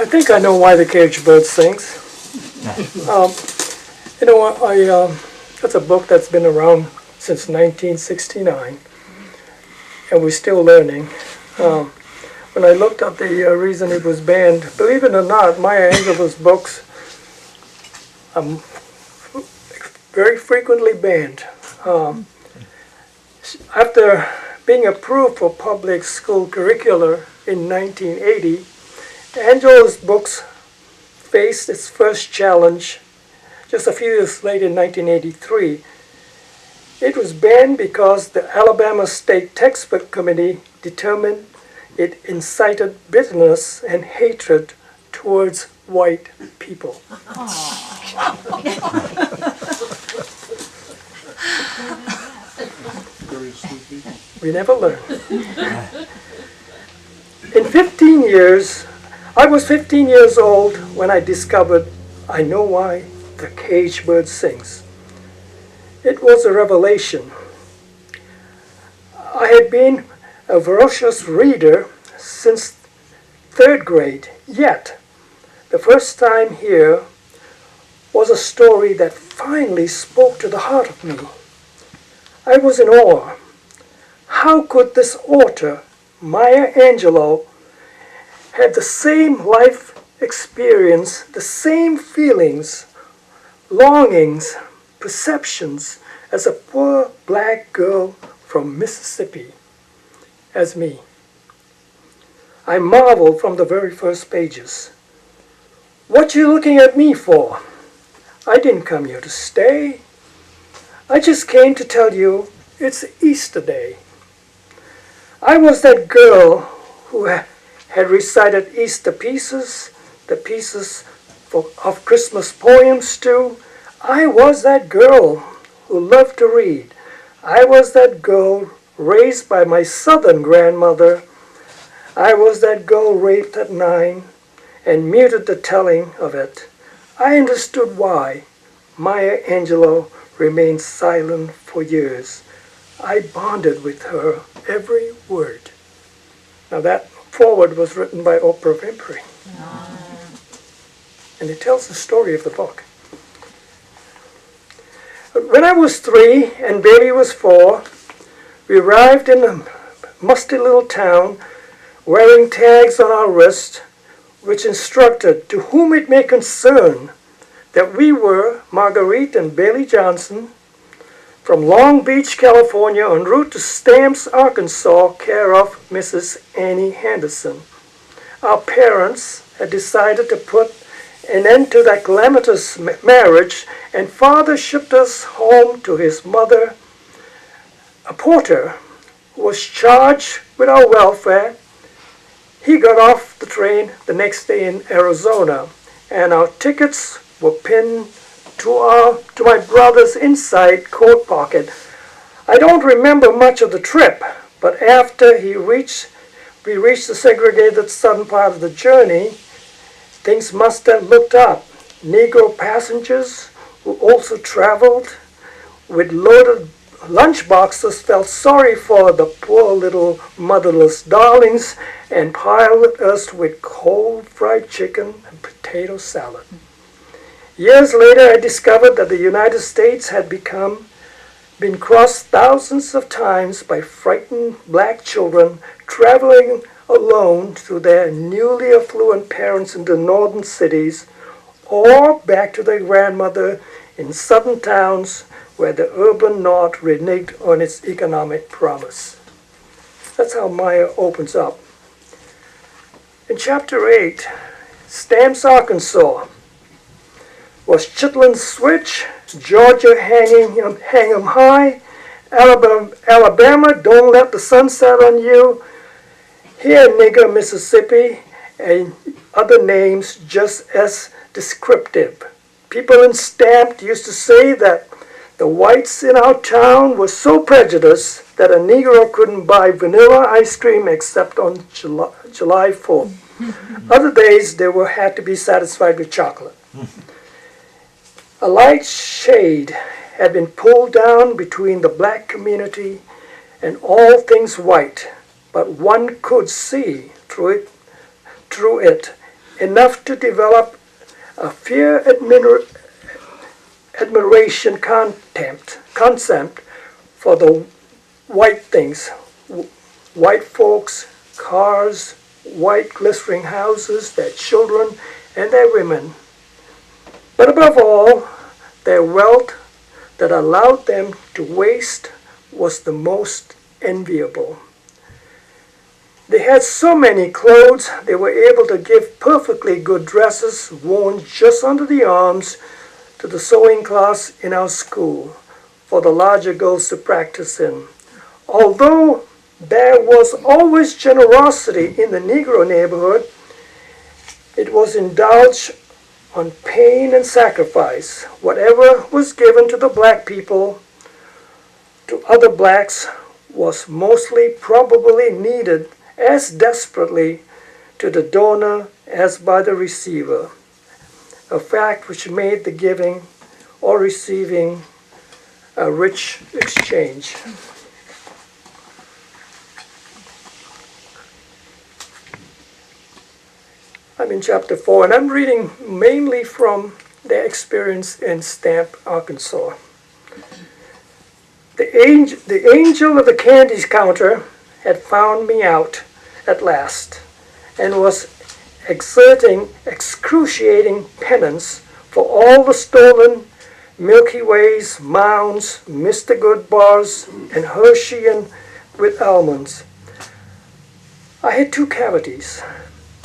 I think I know why the caged bird sings. You know what, that's a book that's been around since 1969, and we're still learning. When I looked up the reason it was banned, believe it or not, Maya Angelou's books are very frequently banned. After being approved for public school curricula in 1980, Angelou's books faced its first challenge just a few years later in 1983. It was banned because the Alabama State Textbook Committee determined it incited bitterness and hatred towards white people. We never learn. In 15 years, I was 15 years old when I discovered I Know Why the Caged Bird Sings. It was a revelation. I had been a voracious reader since third grade, yet the first time here was a story that finally spoke to the heart of me. I was in awe. How could this author, Maya Angelou, have the same life experience, the same feelings, longings, perceptions as a poor black girl from Mississippi as me? I marveled from the very first pages. What you looking at me for? I didn't come here to stay. I just came to tell you it's Easter Day. I was that girl who had recited Easter pieces, the pieces of Christmas poems too. I was that girl who loved to read. I was that girl raised by my southern grandmother. I was that girl raped at 9 and muted the telling of it. I understood why Maya Angelou remained silent for years. I bonded with her every word. Now that foreword was written by Oprah Winfrey. And it tells the story of the book. When I was 3 and Bailey was 4, we arrived in a musty little town wearing tags on our wrists which instructed to whom it may concern that we were Marguerite and Bailey Johnson from Long Beach, California, en route to Stamps, Arkansas, care of Mrs. Annie Henderson. Our parents had decided to put an end to that calamitous marriage, and father shipped us home to his mother, a porter who was charged with our welfare. He got off the train the next day in Arizona, and our tickets were pinned to my brother's inside coat pocket. I don't remember much of the trip, but after we reached the segregated southern part of the journey, things must have looked up. Negro passengers who also traveled with loaded lunchboxes felt sorry for the poor little motherless darlings and piled us with cold fried chicken and potato salad. Years later, I discovered that the United States had been crossed thousands of times by frightened black children traveling alone to their newly affluent parents in the northern cities, or back to their grandmother in southern towns where the urban north reneged on its economic promise. That's how Maya opens up. In chapter 8, it Stamps, Arkansas. Was Chitlin Switch, Georgia hang 'em high, Alabama, don't let the sun set on you, here nigger, Mississippi, and other names just as descriptive. People in Stamped used to say that the whites in our town were so prejudiced that a Negro couldn't buy vanilla ice cream except on July 4th. Other days they had to be satisfied with chocolate. A light shade had been pulled down between the black community and all things white, but one could see through it enough to develop a fear, admiration, concept for the white things, white folks, cars, white glistering houses, their children, and their women. But above all, their wealth that allowed them to waste was the most enviable. They had so many clothes, they were able to give perfectly good dresses worn just under the arms to the sewing class in our school for the larger girls to practice in. Although there was always generosity in the Negro neighborhood, it was indulged on pain and sacrifice. Whatever was given to the black people, to other blacks, was mostly probably needed as desperately to the donor as by the receiver, a fact which made the giving or receiving a rich exchange. I'm in chapter 4, and I'm reading mainly from their experience in Stamp, Arkansas. The angel of the candies counter had found me out at last and was exerting excruciating penance for all the stolen Milky Ways, Mounds, Mr. Good bars, and Hershey with almonds. I had 2 cavities.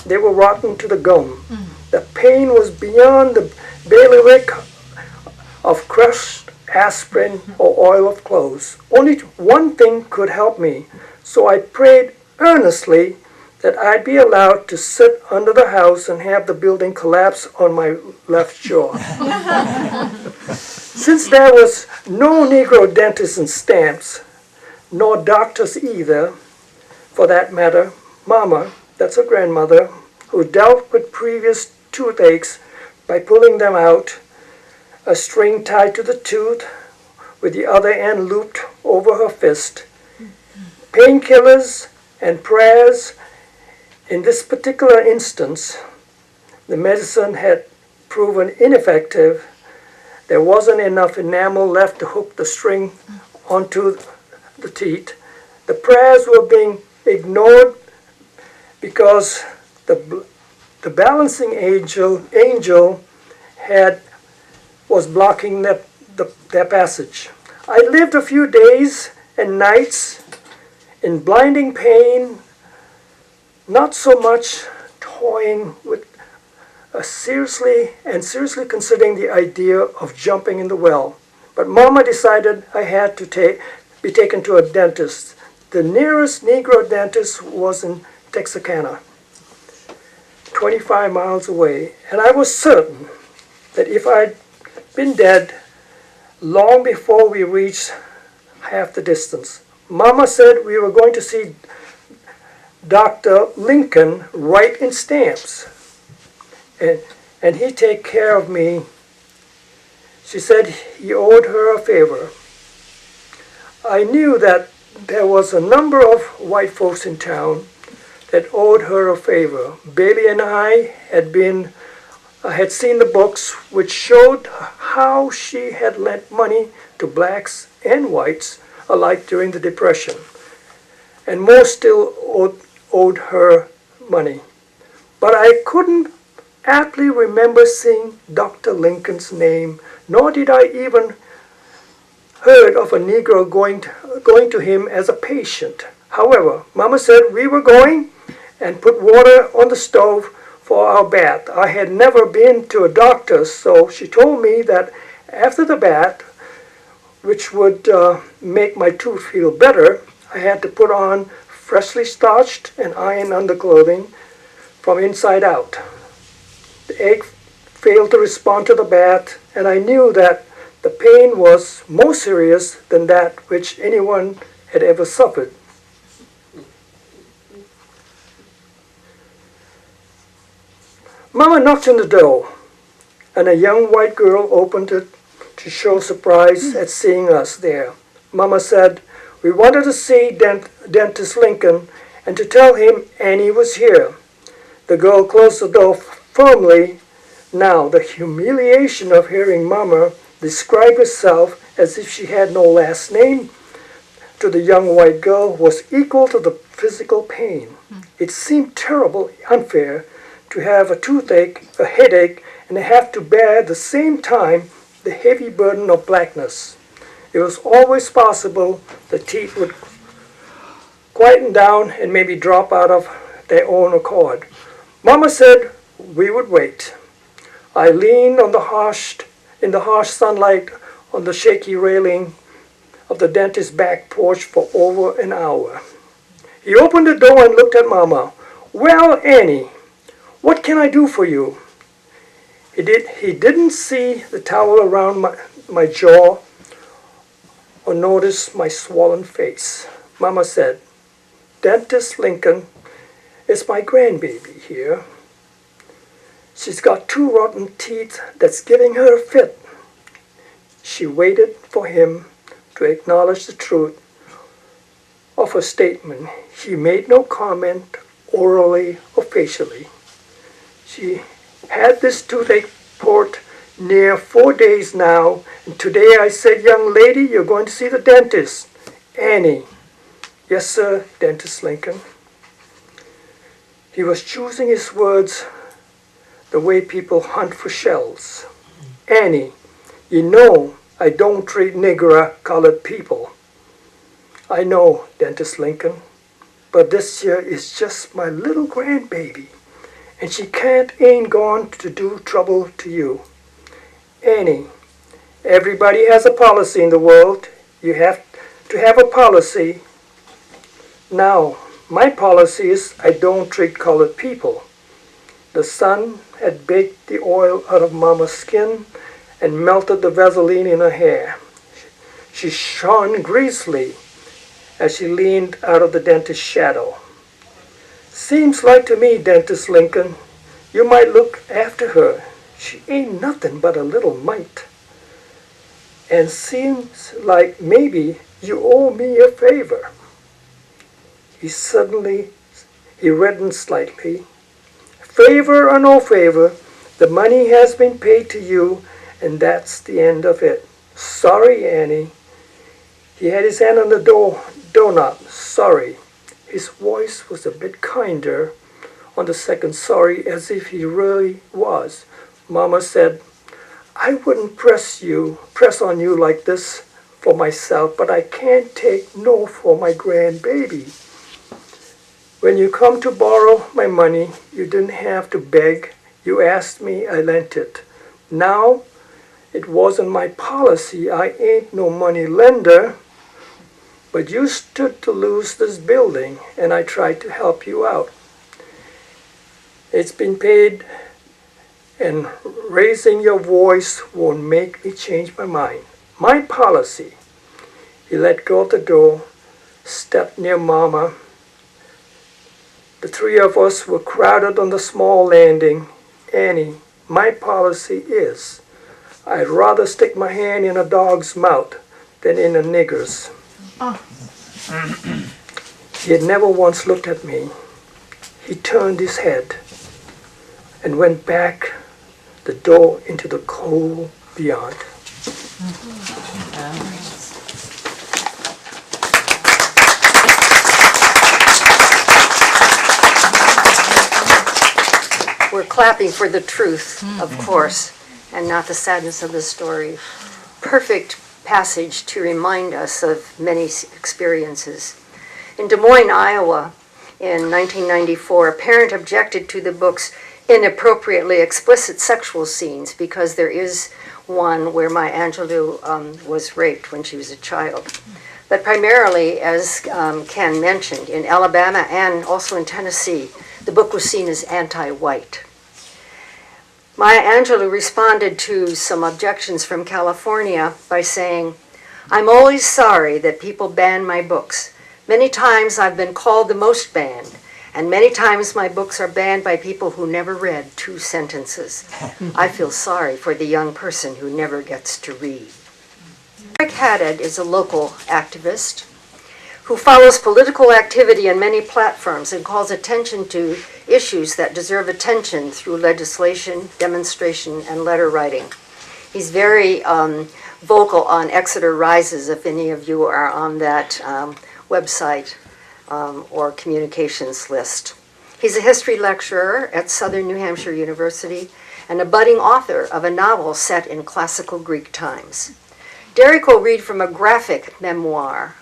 They were rotten to the gum. The pain was beyond the bailiwick of crushed aspirin or oil of cloves. Only one thing could help me, so I prayed earnestly that I'd be allowed to sit under the house and have the building collapse on my left jaw. Since there was no Negro dentist in Stamps, nor doctors either, for that matter, Mama, that's her grandmother, who dealt with previous toothaches by pulling them out, a string tied to the tooth with the other end looped over her fist. Painkillers and prayers. In this particular instance, the medicine had proven ineffective. There wasn't enough enamel left to hook the string onto the teeth. The prayers were being ignored because the balancing angel was blocking their passage. I lived a few days and nights in blinding pain, not so much toying with seriously considering the idea of jumping in the well. But Mama decided I had to be taken to a dentist. The nearest Negro dentist was in Texarkana, 25 miles away, and I was certain that if I'd been dead long before we reached half the distance. Mama said we were going to see Dr. Lincoln write in Stamps, and he'd take care of me. She said he owed her a favor. I knew that there was a number of white folks in town that owed her a favor. Bailey and I had seen the books which showed how she had lent money to blacks and whites alike during the Depression, and most still owed her money. But I couldn't aptly remember seeing Dr. Lincoln's name, nor did I even heard of a Negro going to him as a patient. However, Mama said we were going and put water on the stove for our bath. I had never been to a doctor, so she told me that after the bath, which would make my tooth feel better, I had to put on freshly starched and ironed underclothing from inside out. The egg failed to respond to the bath, and I knew that the pain was more serious than that which anyone had ever suffered. Mama knocked on the door, and a young white girl opened it to show surprise at seeing us there. Mama said, "We wanted to see Dentist Lincoln and to tell him Annie was here." The girl closed the door firmly. Now, the humiliation of hearing Mama describe herself as if she had no last name to the young white girl was equal to the physical pain. It seemed terribly unfair to have a toothache, a headache, and have to bear at the same time the heavy burden of blackness. It was always possible the teeth would quieten down and maybe drop out of their own accord. Mama said we would wait. I leaned in the harsh sunlight on the shaky railing of the dentist's back porch for over an hour. He opened the door and looked at Mama. "Well, Annie, what can I do for you?" He didn't see the towel around my jaw or notice my swollen face. Mama said, "Dentist Lincoln is my grandbaby here. She's got 2 rotten teeth that's giving her a fit." She waited for him to acknowledge the truth of her statement. He made no comment, orally or facially. She had this toothache port near 4 days now, and today I said, "Young lady, you're going to see the dentist." "Annie." "Yes, sir, Dentist Lincoln." He was choosing his words the way people hunt for shells. "Annie, you know I don't treat nigger colored people." "I know, Dentist Lincoln, but this here is just my little grandbaby, and she ain't gone to do trouble to you." "Annie, everybody has a policy in the world. You have to have a policy. Now, my policy is I don't treat colored people." The sun had baked the oil out of Mama's skin and melted the Vaseline in her hair. She shone greasily as she leaned out of the dentist's shadow. "Seems like to me, Dentist Lincoln, you might look after her. She ain't nothing but a little mite. And seems like maybe you owe me a favor." He reddened slightly. "Favor or no favor, the money has been paid to you, and that's the end of it. Sorry, Annie." He had his hand on the doorknob. "Sorry." His voice was a bit kinder on the second sorry, as if he really was. Mama said, "I wouldn't press on you like this for myself, but I can't take no for my grandbaby. When you come to borrow my money, you didn't have to beg. You asked me, I lent it. Now, it wasn't my policy. I ain't no money lender. But you stood to lose this building, and I tried to help you out. It's been paid, and raising your voice won't make me change my mind. My policy." He let go of the door, stepped near Mama. The 3 of us were crowded on the small landing. "Annie, my policy is, I'd rather stick my hand in a dog's mouth than in a nigger's." He had never once looked at me. He turned his head and went back the door into the cold beyond. We're clapping for the truth, of course, and not the sadness of the story. Perfect passage to remind us of many experiences. In Des Moines, Iowa, in 1994, a parent objected to the books inappropriately explicit sexual scenes, because there is one where Maya Angelou was raped when she was a child. But primarily, as Ken mentioned, in Alabama and also in Tennessee, the book was seen as anti-white. Maya Angelou responded to some objections from California by saying, "I'm always sorry that people ban my books. Many times I've been called the most banned, and many times my books are banned by people who never read 2 sentences. I feel sorry for the young person who never gets to read." Derek Haddad is a local activist who follows political activity on many platforms and calls attention to issues that deserve attention through legislation, demonstration, and letter writing. He's very vocal on Exeter Rises, if any of you are on that website or communications list. He's a history lecturer at Southern New Hampshire University and a budding author of a novel set in classical Greek times. Derek will read from a graphic memoir,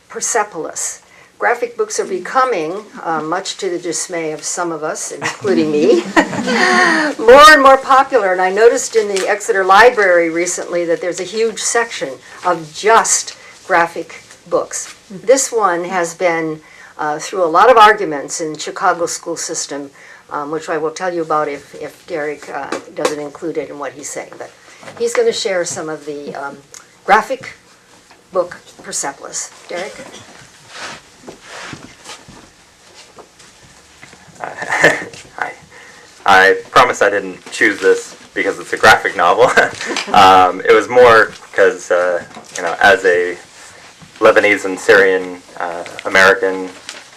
Persepolis. Graphic books are becoming, much to the dismay of some of us, including me, more and more popular. And I noticed in the Exeter Library recently that there's a huge section of just graphic books. This one has been through a lot of arguments in Chicago school system, which I will tell you about if Derek doesn't include it in what he's saying. But he's going to share some of the graphic book Persepolis. Derek? Hi. I promise I didn't choose this because it's a graphic novel. It was more because, as a Lebanese and Syrian American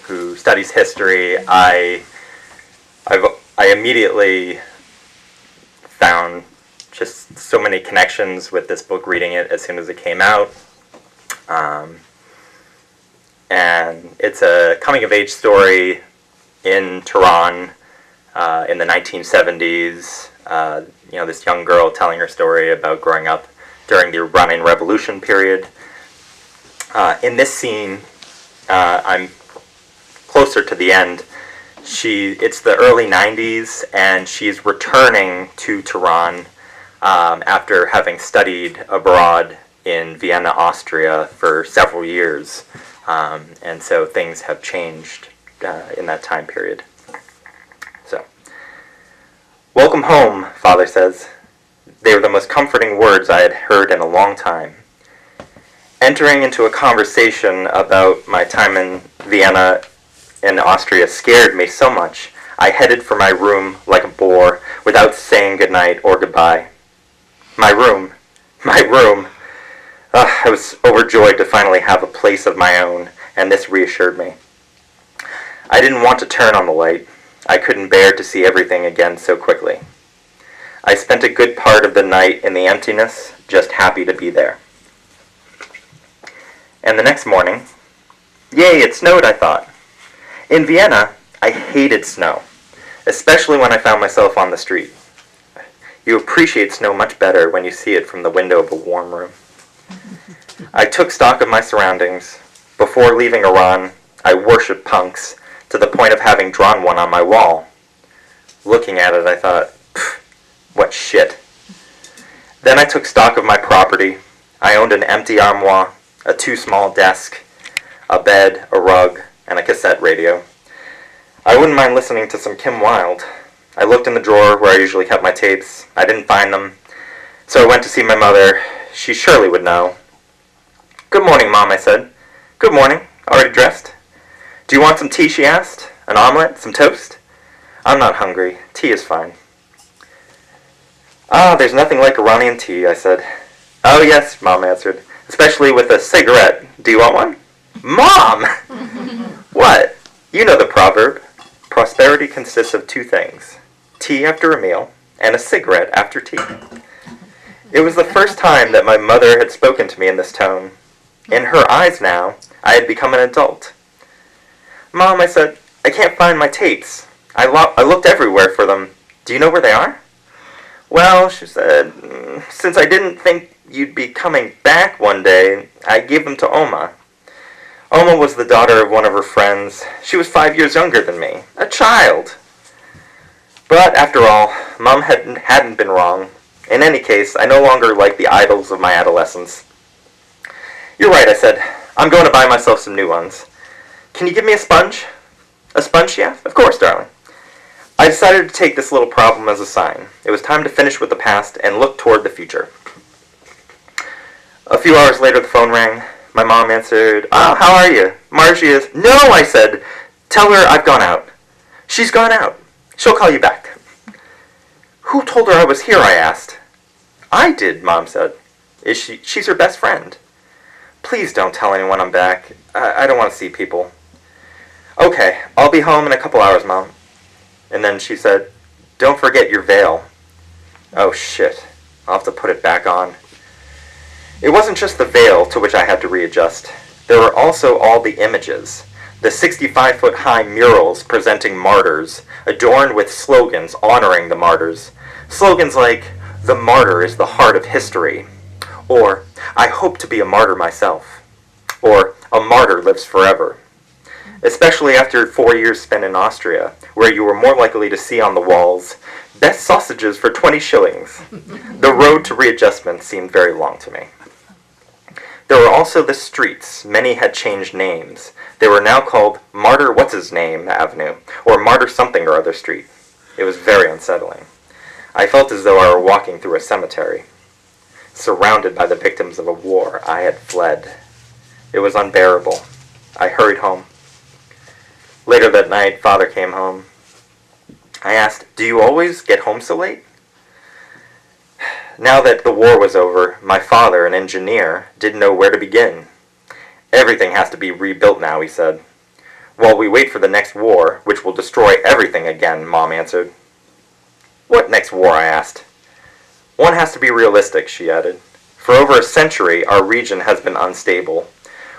who studies history, I immediately found just so many connections with this book reading it as soon as it came out. And it's a coming-of-age story in Tehran in the 1970s. This young girl telling her story about growing up during the Iranian Revolution period. In this scene, I'm closer to the end. It's the early 90s, and she's returning to Tehran after having studied abroad in Vienna, Austria for several years. And so things have changed in that time period. So, "Welcome home," Father says. They were the most comforting words I had heard in a long time. Entering into a conversation about my time in Vienna and Austria scared me so much, I headed for my room like a boar without saying goodnight or goodbye. My room. I was overjoyed to finally have a place of my own, and this reassured me. I didn't want to turn on the light. I couldn't bear to see everything again so quickly. I spent a good part of the night in the emptiness, just happy to be there. And the next morning, yay, it snowed, I thought. In Vienna, I hated snow, especially when I found myself on the street. You appreciate snow much better when you see it from the window of a warm room. I took stock of my surroundings. Before leaving Iran, I worshipped punks to the point of having drawn one on my wall. Looking at it, I thought, what shit. Then I took stock of my property. I owned an empty armoire, a too small desk, a bed, a rug, and a cassette radio. I wouldn't mind listening to some Kim Wilde. I looked in the drawer where I usually kept my tapes. I didn't find them, so I went to see my mother. She surely would know. "Good morning, Mom," I said. "Good morning. Already dressed?" "Do you want some tea?" she asked. "An omelet? Some toast?" "I'm not hungry. Tea is fine." "Ah, there's nothing like Iranian tea," I said. "Oh yes," Mom answered. "Especially with a cigarette. Do you want one?" "Mom!" "What? You know the proverb. Prosperity consists of 2 things. Tea after a meal, and a cigarette after tea." It was the first time that my mother had spoken to me in this tone. In her eyes now, I had become an adult. "Mom," I said, "I can't find my tapes. I looked everywhere for them. Do you know where they are?" "Well," she said, "since I didn't think you'd be coming back one day, I gave them to Oma." Oma was the daughter of one of her friends. She was 5 years younger than me. A child. But after all, Mom hadn't been wrong. In any case, I no longer liked the idols of my adolescence. You're right, I said. I'm going to buy myself some new ones. Can you give me a sponge? A sponge, yeah? Of course, darling. I decided to take this little problem as a sign. It was time to finish with the past and look toward the future. A few hours later, the phone rang. My mom answered, how are you? Margie is... No, I said. Tell her I've gone out. She's gone out. She'll call you back. Who told her I was here, I asked. I did, Mom said. She's her best friend. Please don't tell anyone I'm back. I don't want to see people. Okay, I'll be home in a couple hours, Mom. And then she said, don't forget your veil. Oh shit, I'll have to put it back on. It wasn't just the veil to which I had to readjust. There were also all the images. The 65-foot-high murals presenting martyrs, adorned with slogans honoring the martyrs. Slogans like, the martyr is the heart of history, or, I hope to be a martyr myself, or, a martyr lives forever. Especially after 4 years spent in Austria, where you were more likely to see on the walls, best sausages for 20 shillings. The road to readjustment seemed very long to me. There were also the streets. Many had changed names. They were now called Martyr What's-His-Name Avenue, or Martyr Something or Other Street. It was very unsettling. I felt as though I were walking through a cemetery. Surrounded by the victims of a war, I had fled. It was unbearable. I hurried home. Later that night, Father came home. I asked, do you always get home so late? Now that the war was over, my father, an engineer, didn't know where to begin. Everything has to be rebuilt now, he said. While we wait for the next war, which will destroy everything again, Mom answered. What next war, I asked. One has to be realistic, she added. For over a century, our region has been unstable.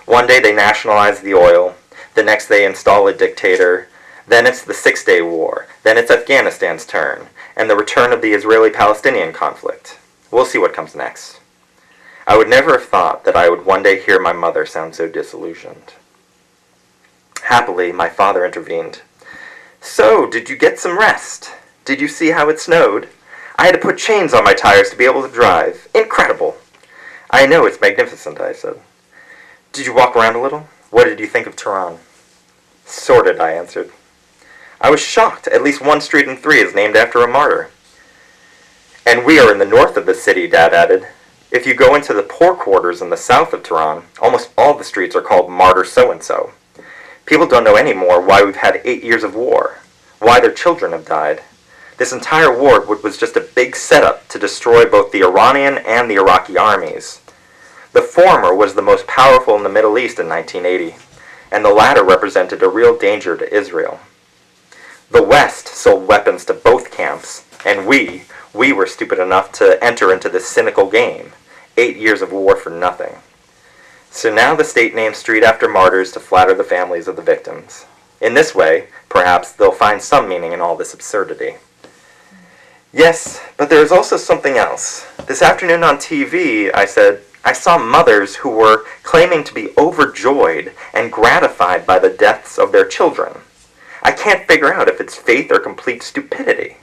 One day they nationalize the oil, the next they install a dictator, then it's the 6-Day War, then it's Afghanistan's turn, and the return of the Israeli-Palestinian conflict. We'll see what comes next. I would never have thought that I would one day hear my mother sound so disillusioned. Happily, my father intervened. So, did you get some rest? Did you see how it snowed? I had to put chains on my tires to be able to drive. Incredible. I know, it's magnificent, I said. Did you walk around a little? What did you think of Tehran? Sordid, I answered. I was shocked. At least one street in 3 is named after a martyr. And we are in the north of the city, Dad added. If you go into the poor quarters in the south of Tehran, almost all the streets are called Martyr so-and-so. People don't know anymore why we've had 8 years of war, why their children have died. This entire war was just a big setup to destroy both the Iranian and the Iraqi armies. The former was the most powerful in the Middle East in 1980, and the latter represented a real danger to Israel. The West sold weapons to both camps, and we were stupid enough to enter into this cynical game. 8 years of war for nothing. So now the state names street after martyrs to flatter the families of the victims. In this way, perhaps, they'll find some meaning in all this absurdity. Yes, but there is also something else. This afternoon on TV, I said, I saw mothers who were claiming to be overjoyed and gratified by the deaths of their children. I can't figure out if it's faith or complete stupidity.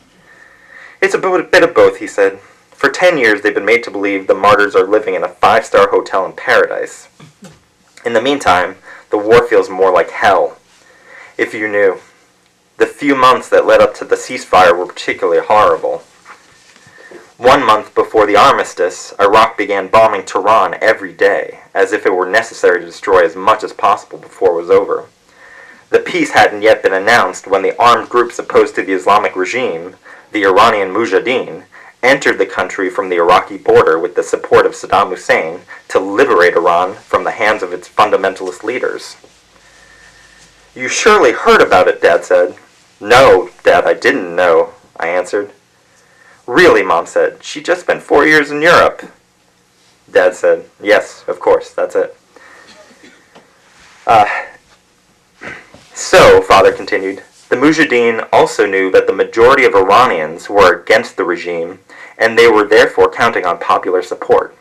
It's a bit of both, he said. For 10 years, they've been made to believe the martyrs are living in a 5-star hotel in paradise. In the meantime, the war feels more like hell. If you knew. The few months that led up to the ceasefire were particularly horrible. 1 month before the armistice, Iraq began bombing Tehran every day, as if it were necessary to destroy as much as possible before it was over. The peace hadn't yet been announced when the armed groups opposed to the Islamic regime, the Iranian Mujahideen, entered the country from the Iraqi border with the support of Saddam Hussein to liberate Iran from the hands of its fundamentalist leaders. You surely heard about it, Dad said. No, Dad, I didn't know, I answered. Really, Mom said. She just spent 4 years in Europe. Dad said, yes, of course, that's it. So, Father continued, the Mujahideen also knew that the majority of Iranians were against the regime, and they were therefore counting on popular support.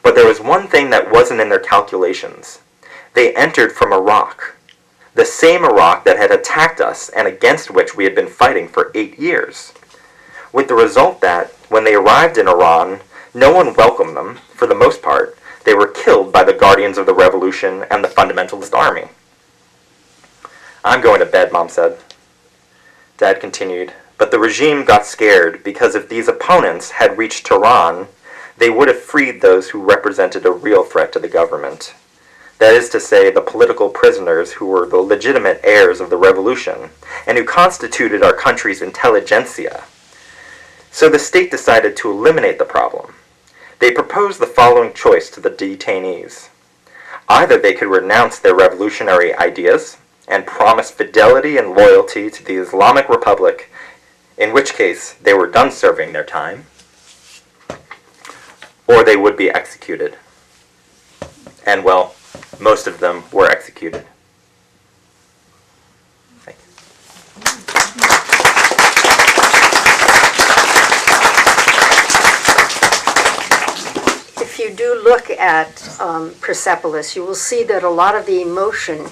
But there was one thing that wasn't in their calculations. They entered from Iraq. The same Iraq that had attacked us and against which we had been fighting for 8 years. With the result that, when they arrived in Iran, no one welcomed them, for the most part. They were killed by the guardians of the revolution and the fundamentalist army. I'm going to bed, Mom said. Dad continued, but the regime got scared because if these opponents had reached Tehran, they would have freed those who represented a real threat to the government. That is to say, the political prisoners who were the legitimate heirs of the revolution and who constituted our country's intelligentsia. So the state decided to eliminate the problem. They proposed the following choice to the detainees. Either they could renounce their revolutionary ideas and promise fidelity and loyalty to the Islamic Republic, in which case they were done serving their time, or they would be executed. And, well, most of them were executed. Thank you. If you do look at Persepolis, you will see that a lot of the emotion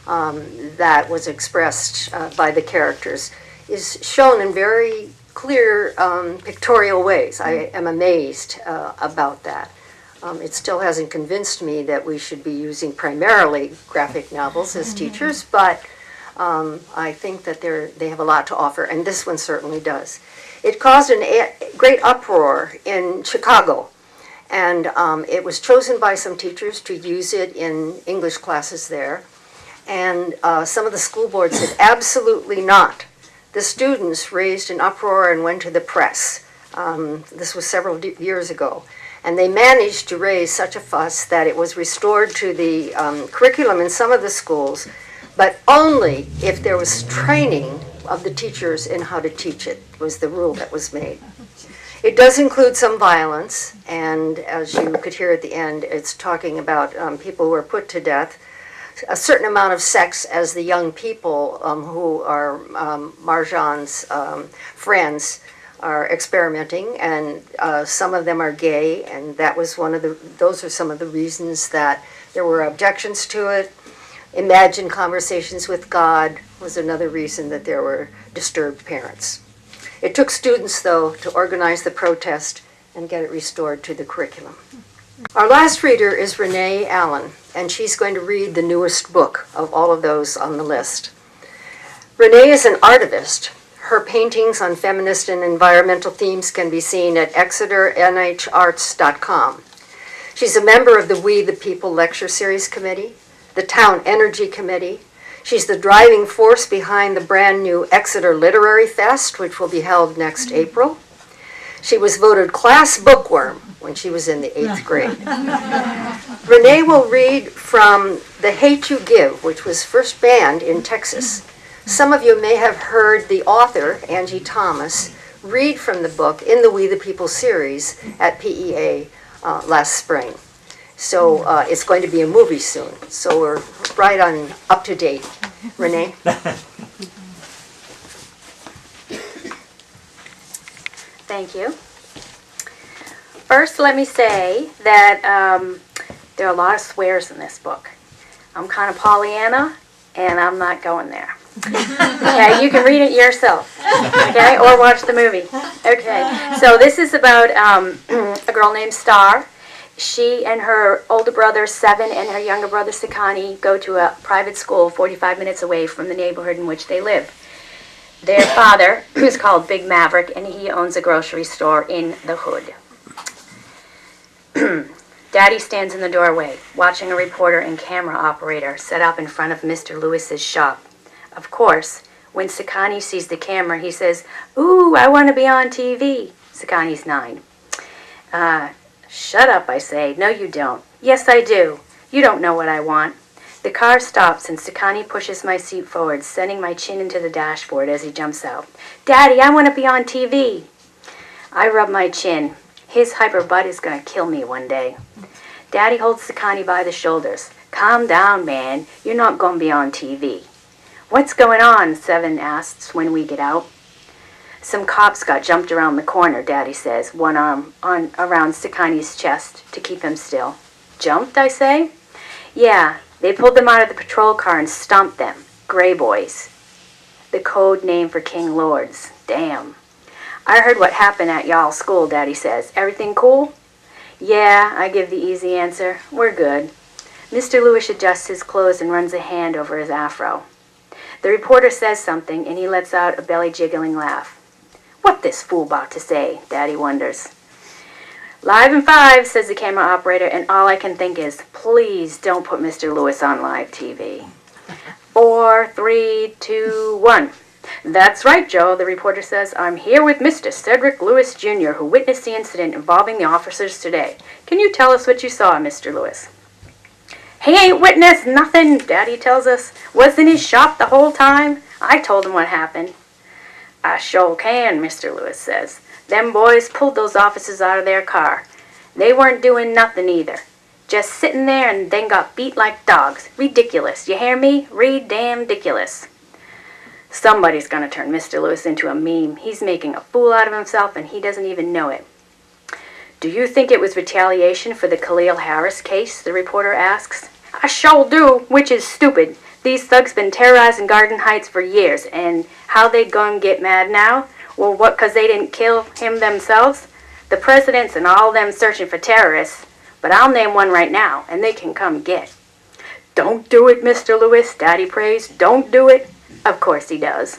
that was expressed by the characters is shown in very clear pictorial ways. I am amazed about that. It still hasn't convinced me that we should be using primarily graphic novels as teachers, but I think that they have a lot to offer, and this one certainly does. It caused a great uproar in Chicago, and it was chosen by some teachers to use it in English classes there, and some of the school boards said absolutely not. The students raised an uproar and went to the press. This was several years ago. And they managed to raise such a fuss that it was restored to the curriculum in some of the schools, but only if there was training of the teachers in how to teach it, was the rule that was made. It does include some violence, and as you could hear at the end, it's talking about people who are put to death, a certain amount of sex as the young people who are Marjan's friends are experimenting, and some of them are gay, and that was those are some of the reasons that there were objections to it. Imagine conversations with God was another reason that there were disturbed parents. It took students, though, to organize the protest and get it restored to the curriculum. Our last reader is Renee Allen, and she's going to read the newest book of all of those on the list. Renee is an artivist. Her paintings on feminist and environmental themes can be seen at exeternharts.com. She's a member of the We the People Lecture Series Committee, the Town Energy Committee. She's the driving force behind the brand new Exeter Literary Fest, which will be held next April. She was voted class bookworm when she was in the 8th grade. Renee will read from The Hate You Give, which was first banned in Texas. Some of you may have heard the author, Angie Thomas, read from the book in the We the People series at PEA last spring. So it's going to be a movie soon. So we're right on up to date. Renee? Thank you. First, let me say that there are a lot of swears in this book. I'm kind of Pollyanna, and I'm not going there. Okay, you can read it yourself, okay, or watch the movie. Okay, so this is about a girl named Star. She and her older brother, 7, and her younger brother, Sakani, go to a private school 45 minutes away from the neighborhood in which they live. Their father, who's called Big Maverick, and he owns a grocery store in the hood. Daddy stands in the doorway, watching a reporter and camera operator set up in front of Mr. Lewis's shop. Of course, when Sakani sees the camera, he says, "Ooh, I want to be on TV." Sakani's 9. Shut up, I say. No, you don't. Yes, I do. You don't know what I want. The car stops and Sakani pushes my seat forward, sending my chin into the dashboard as he jumps out. "Daddy, I want to be on TV." I rub my chin. His hyper butt is going to kill me one day. Daddy holds Sakani by the shoulders. "Calm down, man. You're not going to be on TV." "What's going on?" 7 asks when we get out. "Some cops got jumped around the corner," Daddy says, one arm around Sakani's chest to keep him still. "Jumped?" I say. "Yeah, they pulled them out of the patrol car and stomped them. Grey Boys. The code name for King Lords. Damn. I heard what happened at y'all's school, Daddy says. Everything cool? Yeah, I give the easy answer. We're good. Mr. Lewis adjusts his clothes and runs a hand over his afro. The reporter says something, and he lets out a belly-jiggling laugh. What this fool about to say, Daddy wonders. Live in 5, says the camera operator, and all I can think is, please don't put Mr. Lewis on live TV. 4, 3, 2, 1. That's right, Joe, the reporter says. I'm here with Mr. Cedric Lewis, Jr., who witnessed the incident involving the officers today. Can you tell us what you saw, Mr. Lewis? He ain't witnessed nothing, Daddy tells us. Was in his shop the whole time. I told him what happened. I sure can, Mr. Lewis says. Them boys pulled those officers out of their car. They weren't doing nothing either. Just sitting there and then got beat like dogs. Ridiculous. You hear me? Re-damn-diculous. Somebody's gonna turn Mr. Lewis into a meme. He's making a fool out of himself and he doesn't even know it. Do you think it was retaliation for the Khalil Harris case? The reporter asks. I sure do, which is stupid. These thugs been terrorizing Garden Heights for years, and how they gonna get mad now? Well, what, 'cause they didn't kill him themselves? The presidents and all them searching for terrorists, but I'll name one right now, and they can come get. Don't do it, Mr. Lewis, Daddy prays. Don't do it. Of course he does.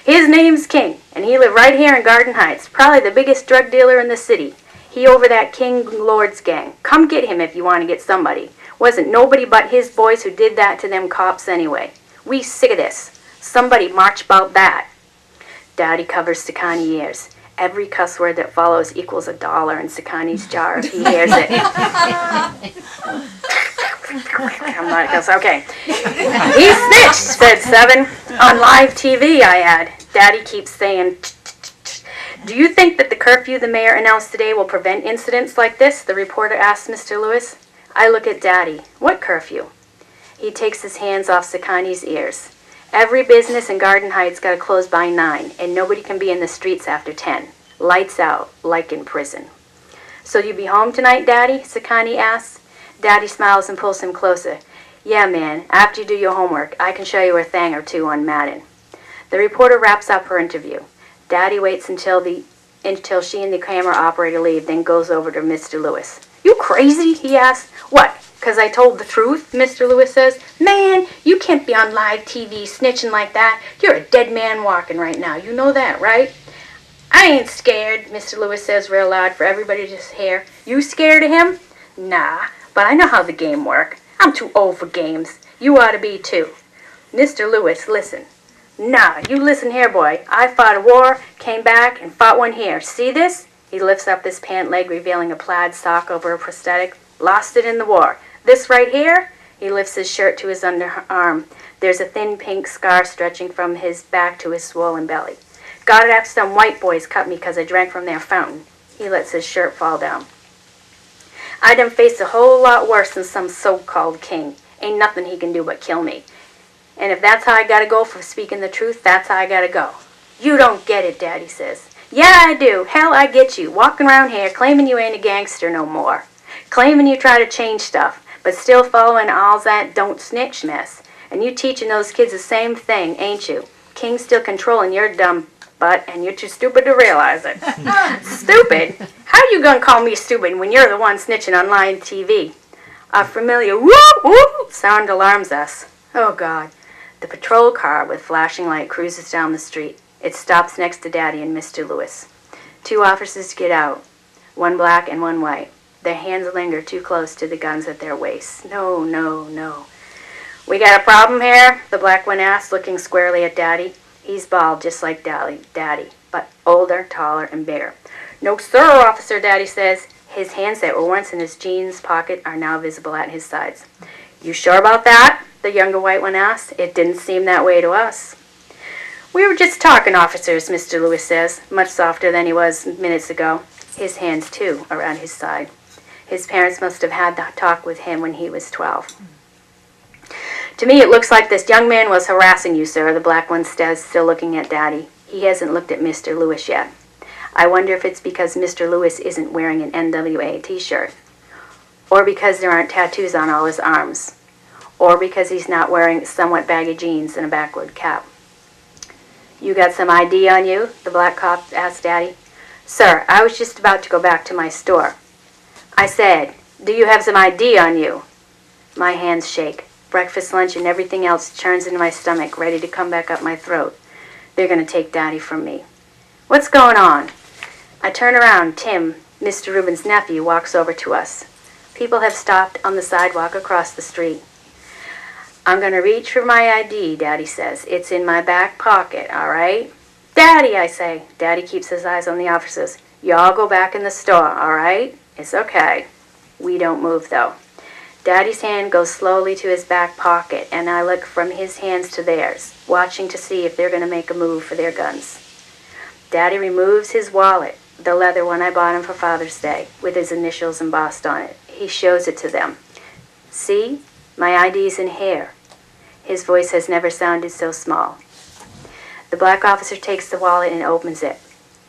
His name's King, and he lived right here in Garden Heights, probably the biggest drug dealer in the city. He over that King Lord's gang. Come get him if you want to get somebody. Wasn't nobody but his boys who did that to them cops anyway. We sick of this. Somebody march about that. Daddy covers Sakani ears. Every cuss word that follows equals $1 in Sakani's jar if he hears it. I'm not gonna say, okay. He snitched, said 7. On live TV, I add. Daddy keeps saying, do you think that the curfew the mayor announced today will prevent incidents like this? The reporter asks Mr. Lewis. I look at Daddy. What curfew? He takes his hands off Sakani's ears. Every business in Garden Heights got to close by 9, and nobody can be in the streets after 10. Lights out, like in prison. So you be home tonight, Daddy? Sakani asks. Daddy smiles and pulls him closer. Yeah, man, after you do your homework, I can show you a thing or two on Madden. The reporter wraps up her interview. Daddy waits until she and the camera operator leave, then goes over to Mr. Lewis. You crazy? He asks. What? 'Cause I told the truth? Mr. Lewis says. Man, you can't be on live TV snitching like that. You're a dead man walking right now. You know that, right? I ain't scared, Mr. Lewis says real loud for everybody to hear. You scared of him? Nah, but I know how the game works. I'm too old for games. You ought to be too. Mr. Lewis, listen. Nah, you listen here, boy. I fought a war, came back, and fought one here. See this? He lifts up his pant leg, revealing a plaid sock over a prosthetic. Lost it in the war. This right here? He lifts his shirt to his underarm. There's a thin pink scar stretching from his back to his swollen belly. Got it after some white boys cut me 'cause I drank from their fountain. He lets his shirt fall down. I done faced a whole lot worse than some so-called king. Ain't nothing he can do but kill me. And if that's how I gotta go for speaking the truth, that's how I gotta go. You don't get it, Daddy says. Yeah, I do. Hell, I get you. Walking around here claiming you ain't a gangster no more. Claiming you try to change stuff, but still following all that don't snitch mess. And you teaching those kids the same thing, ain't you? King's still controlling your dumb butt, and you're too stupid to realize it. Stupid? How you gonna call me stupid when you're the one snitching on live TV? A familiar whoop whoop sound alarms us. Oh, God. The patrol car with flashing light cruises down the street. It stops next to Daddy and Mr. Lewis. 2 officers get out, one black and one white. Their hands linger too close to the guns at their waists. No, no, no. We got a problem here? The black one asks, looking squarely at Daddy. He's bald, just like Daddy, but older, taller, and bigger. No, sir, officer, Daddy says. His hands that were once in his jeans pocket are now visible at his sides. You sure about that? The younger white one asked. It didn't seem that way to us. We were just talking, officers, Mr. Lewis says, much softer than he was minutes ago. His hands, too, are at his side. His parents must have had that talk with him when he was 12. To me, it looks like this young man was harassing you, sir, the black one says, still looking at Daddy. He hasn't looked at Mr. Lewis yet. I wonder if it's because Mr. Lewis isn't wearing an NWA t-shirt, or because there aren't tattoos on all his arms, or because he's not wearing somewhat baggy jeans and a backward cap. You got some ID on you? The black cop asked Daddy. Sir, I was just about to go back to my store. I said, do you have some ID on you? My hands shake. Breakfast, lunch, and everything else churns into my stomach, ready to come back up my throat. They're going to take Daddy from me. What's going on? I turn around. Tim, Mr. Rubin's nephew, walks over to us. People have stopped on the sidewalk across the street. I'm going to reach for my ID, Daddy says. It's in my back pocket, all right? Daddy, I say. Daddy keeps his eyes on the officers. Y'all go back in the store, all right? It's okay. We don't move, though. Daddy's hand goes slowly to his back pocket, and I look from his hands to theirs, watching to see if they're going to make a move for their guns. Daddy removes his wallet, the leather one I bought him for Father's Day, with his initials embossed on it. He shows it to them. See? My ID's in here. His voice has never sounded so small. The black officer takes the wallet and opens it.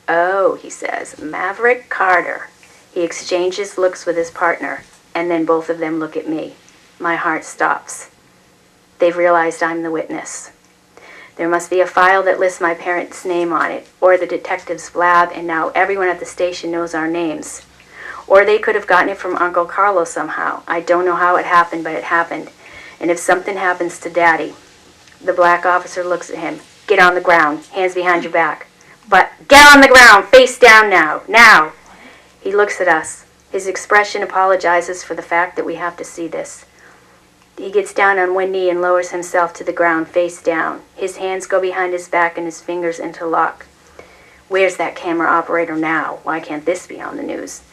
Oh, he says, Maverick Carter. He exchanges looks with his partner, and then both of them look at me. My heart stops. They've realized I'm the witness. There must be a file that lists my parents' name on it, or the detective's lab, and now everyone at the station knows our names. Or they could have gotten it from Uncle Carlos somehow. I don't know how it happened, but it happened. And if something happens to Daddy, the black officer looks at him. Get on the ground, hands behind your back. But get on the ground, face down now, now. He looks at us. His expression apologizes for the fact that we have to see this. He gets down on one knee and lowers himself to the ground, face down. His hands go behind his back and his fingers interlock. Where's that camera operator now? Why can't this be on the news?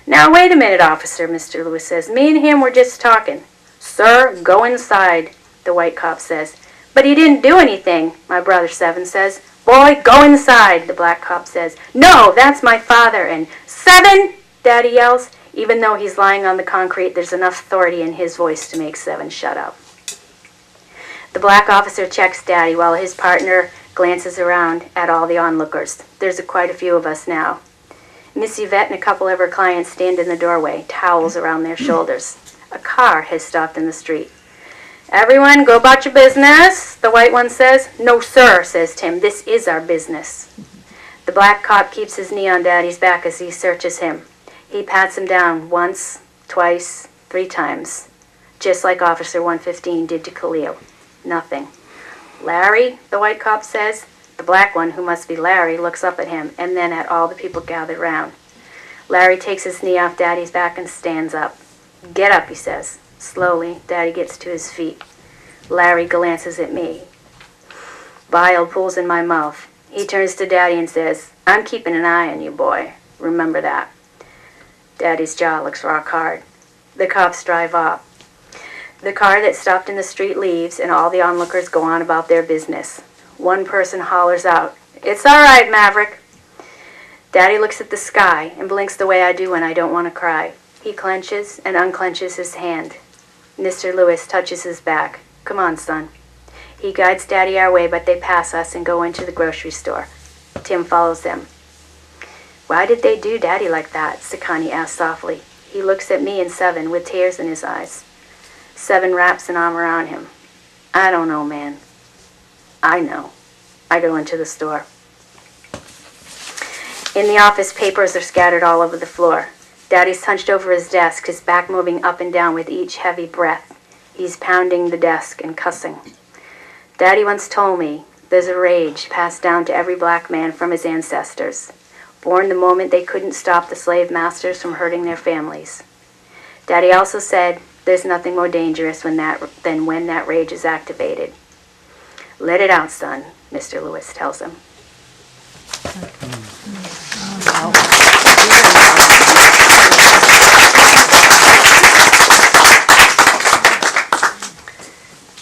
Now, wait a minute, officer, Mr. Lewis says. Me and him were just talking. Sir, go inside, the white cop says. But he didn't do anything, my brother Seven says. Boy, go inside, the black cop says. No, that's my father. And Seven, Daddy yells. Even though he's lying on the concrete, there's enough authority in his voice to make Seven shut up. The black officer checks Daddy while his partner glances around at all the onlookers. There's quite a few of us now. Miss Yvette and a couple of her clients stand in the doorway, towels around their shoulders. A car has stopped in the street. Everyone, go about your business, the white one says. No, sir, says Tim. This is our business. The black cop keeps his knee on Daddy's back as he searches him. He pats him down once, twice, 3 times, just like Officer 115 did to Khalil. Nothing. Larry, the white cop says. The black one, who must be Larry, looks up at him and then at all the people gathered round. Larry takes his knee off Daddy's back and stands up. Get up, he says. Slowly, Daddy gets to his feet. Larry glances at me. Bile pulls in my mouth. He turns to Daddy and says, I'm keeping an eye on you, boy. Remember that. Daddy's jaw looks rock hard. The cops drive off. The car that stopped in the street leaves, and all the onlookers go on about their business. One person hollers out, It's all right, Maverick. Daddy looks at the sky and blinks the way I do when I don't want to cry. He clenches and unclenches his hand. Mr. Lewis touches his back. Come on, son. He guides Daddy our way, but they pass us and go into the grocery store. Tim follows them. Why did they do Daddy like that? Sakani asks softly. He looks at me and Seven with tears in his eyes. Seven wraps an arm around him. I don't know, man. I know. I go into the store. In the office, papers are scattered all over the floor. Daddy's hunched over his desk, his back moving up and down with each heavy breath. He's pounding the desk and cussing. Daddy once told me there's a rage passed down to every black man from his ancestors, born the moment they couldn't stop the slave masters from hurting their families. Daddy also said there's nothing more dangerous than when that rage is activated. Let it out, son, Mr. Lewis tells him.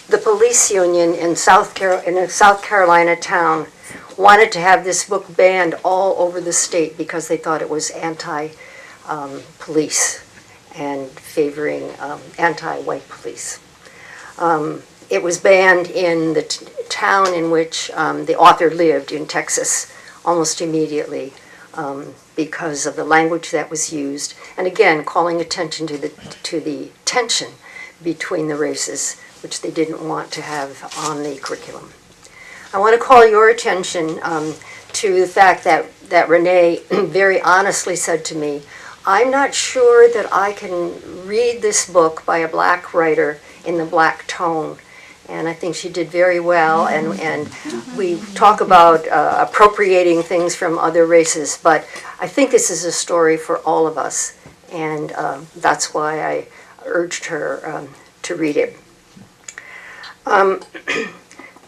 The police union in a South Carolina town wanted to have this book banned all over the state because they thought it was anti-police and favoring anti-white police. It was banned in the town in which the author lived in Texas almost immediately because of the language that was used, and again calling attention to the tension between the races which they didn't want to have on the curriculum. I want to call your attention to the fact that Renee very honestly said to me, I'm not sure that I can read this book by a black writer in the black tone. And I think she did very well, and we talk about appropriating things from other races, but I think this is a story for all of us, and that's why I urged her to read it.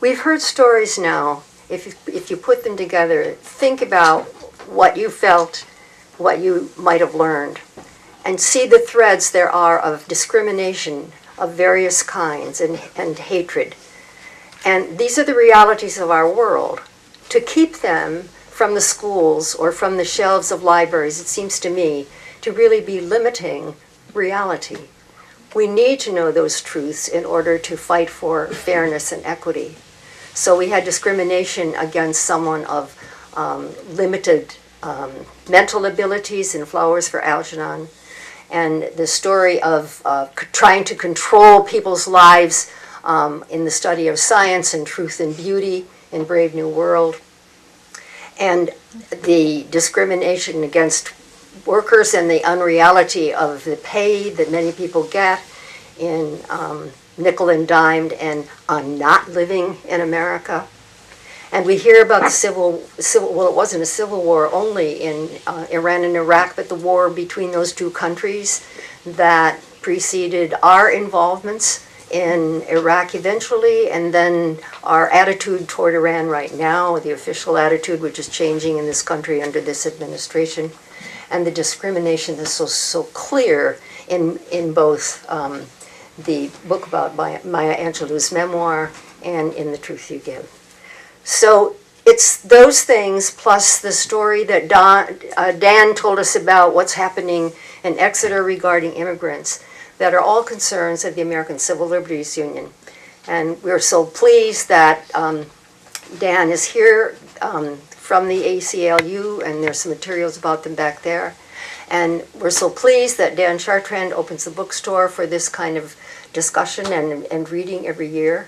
We've heard stories now. If you put them together, think about what you felt, what you might have learned, and see the threads there are of discrimination of various kinds and hatred. And these are the realities of our world. To keep them from the schools or from the shelves of libraries, it seems to me, to really be limiting reality. We need to know those truths in order to fight for fairness and equity. So we had discrimination against someone of limited mental abilities in Flowers for Algernon, and the story of trying to control people's lives in the study of science and truth and beauty in Brave New World, and the discrimination against workers and the unreality of the pay that many people get in Nickel and Dimed and on not living in America. And we hear about the well, it wasn't a civil war only in Iran and Iraq, but the war between those two countries that preceded our involvements in Iraq eventually, and then our attitude toward Iran right now, the official attitude which is changing in this country under this administration, and the discrimination that's so clear in both the book about Maya Angelou's memoir and in The Truth You Give. So it's those things plus the story that Dan told us about what's happening in Exeter regarding immigrants that are all concerns of the American Civil Liberties Union. And we're so pleased that Dan is here from the ACLU, and there's some materials about them back there. And we're so pleased that Dan Chartrand opens the bookstore for this kind of discussion and reading every year.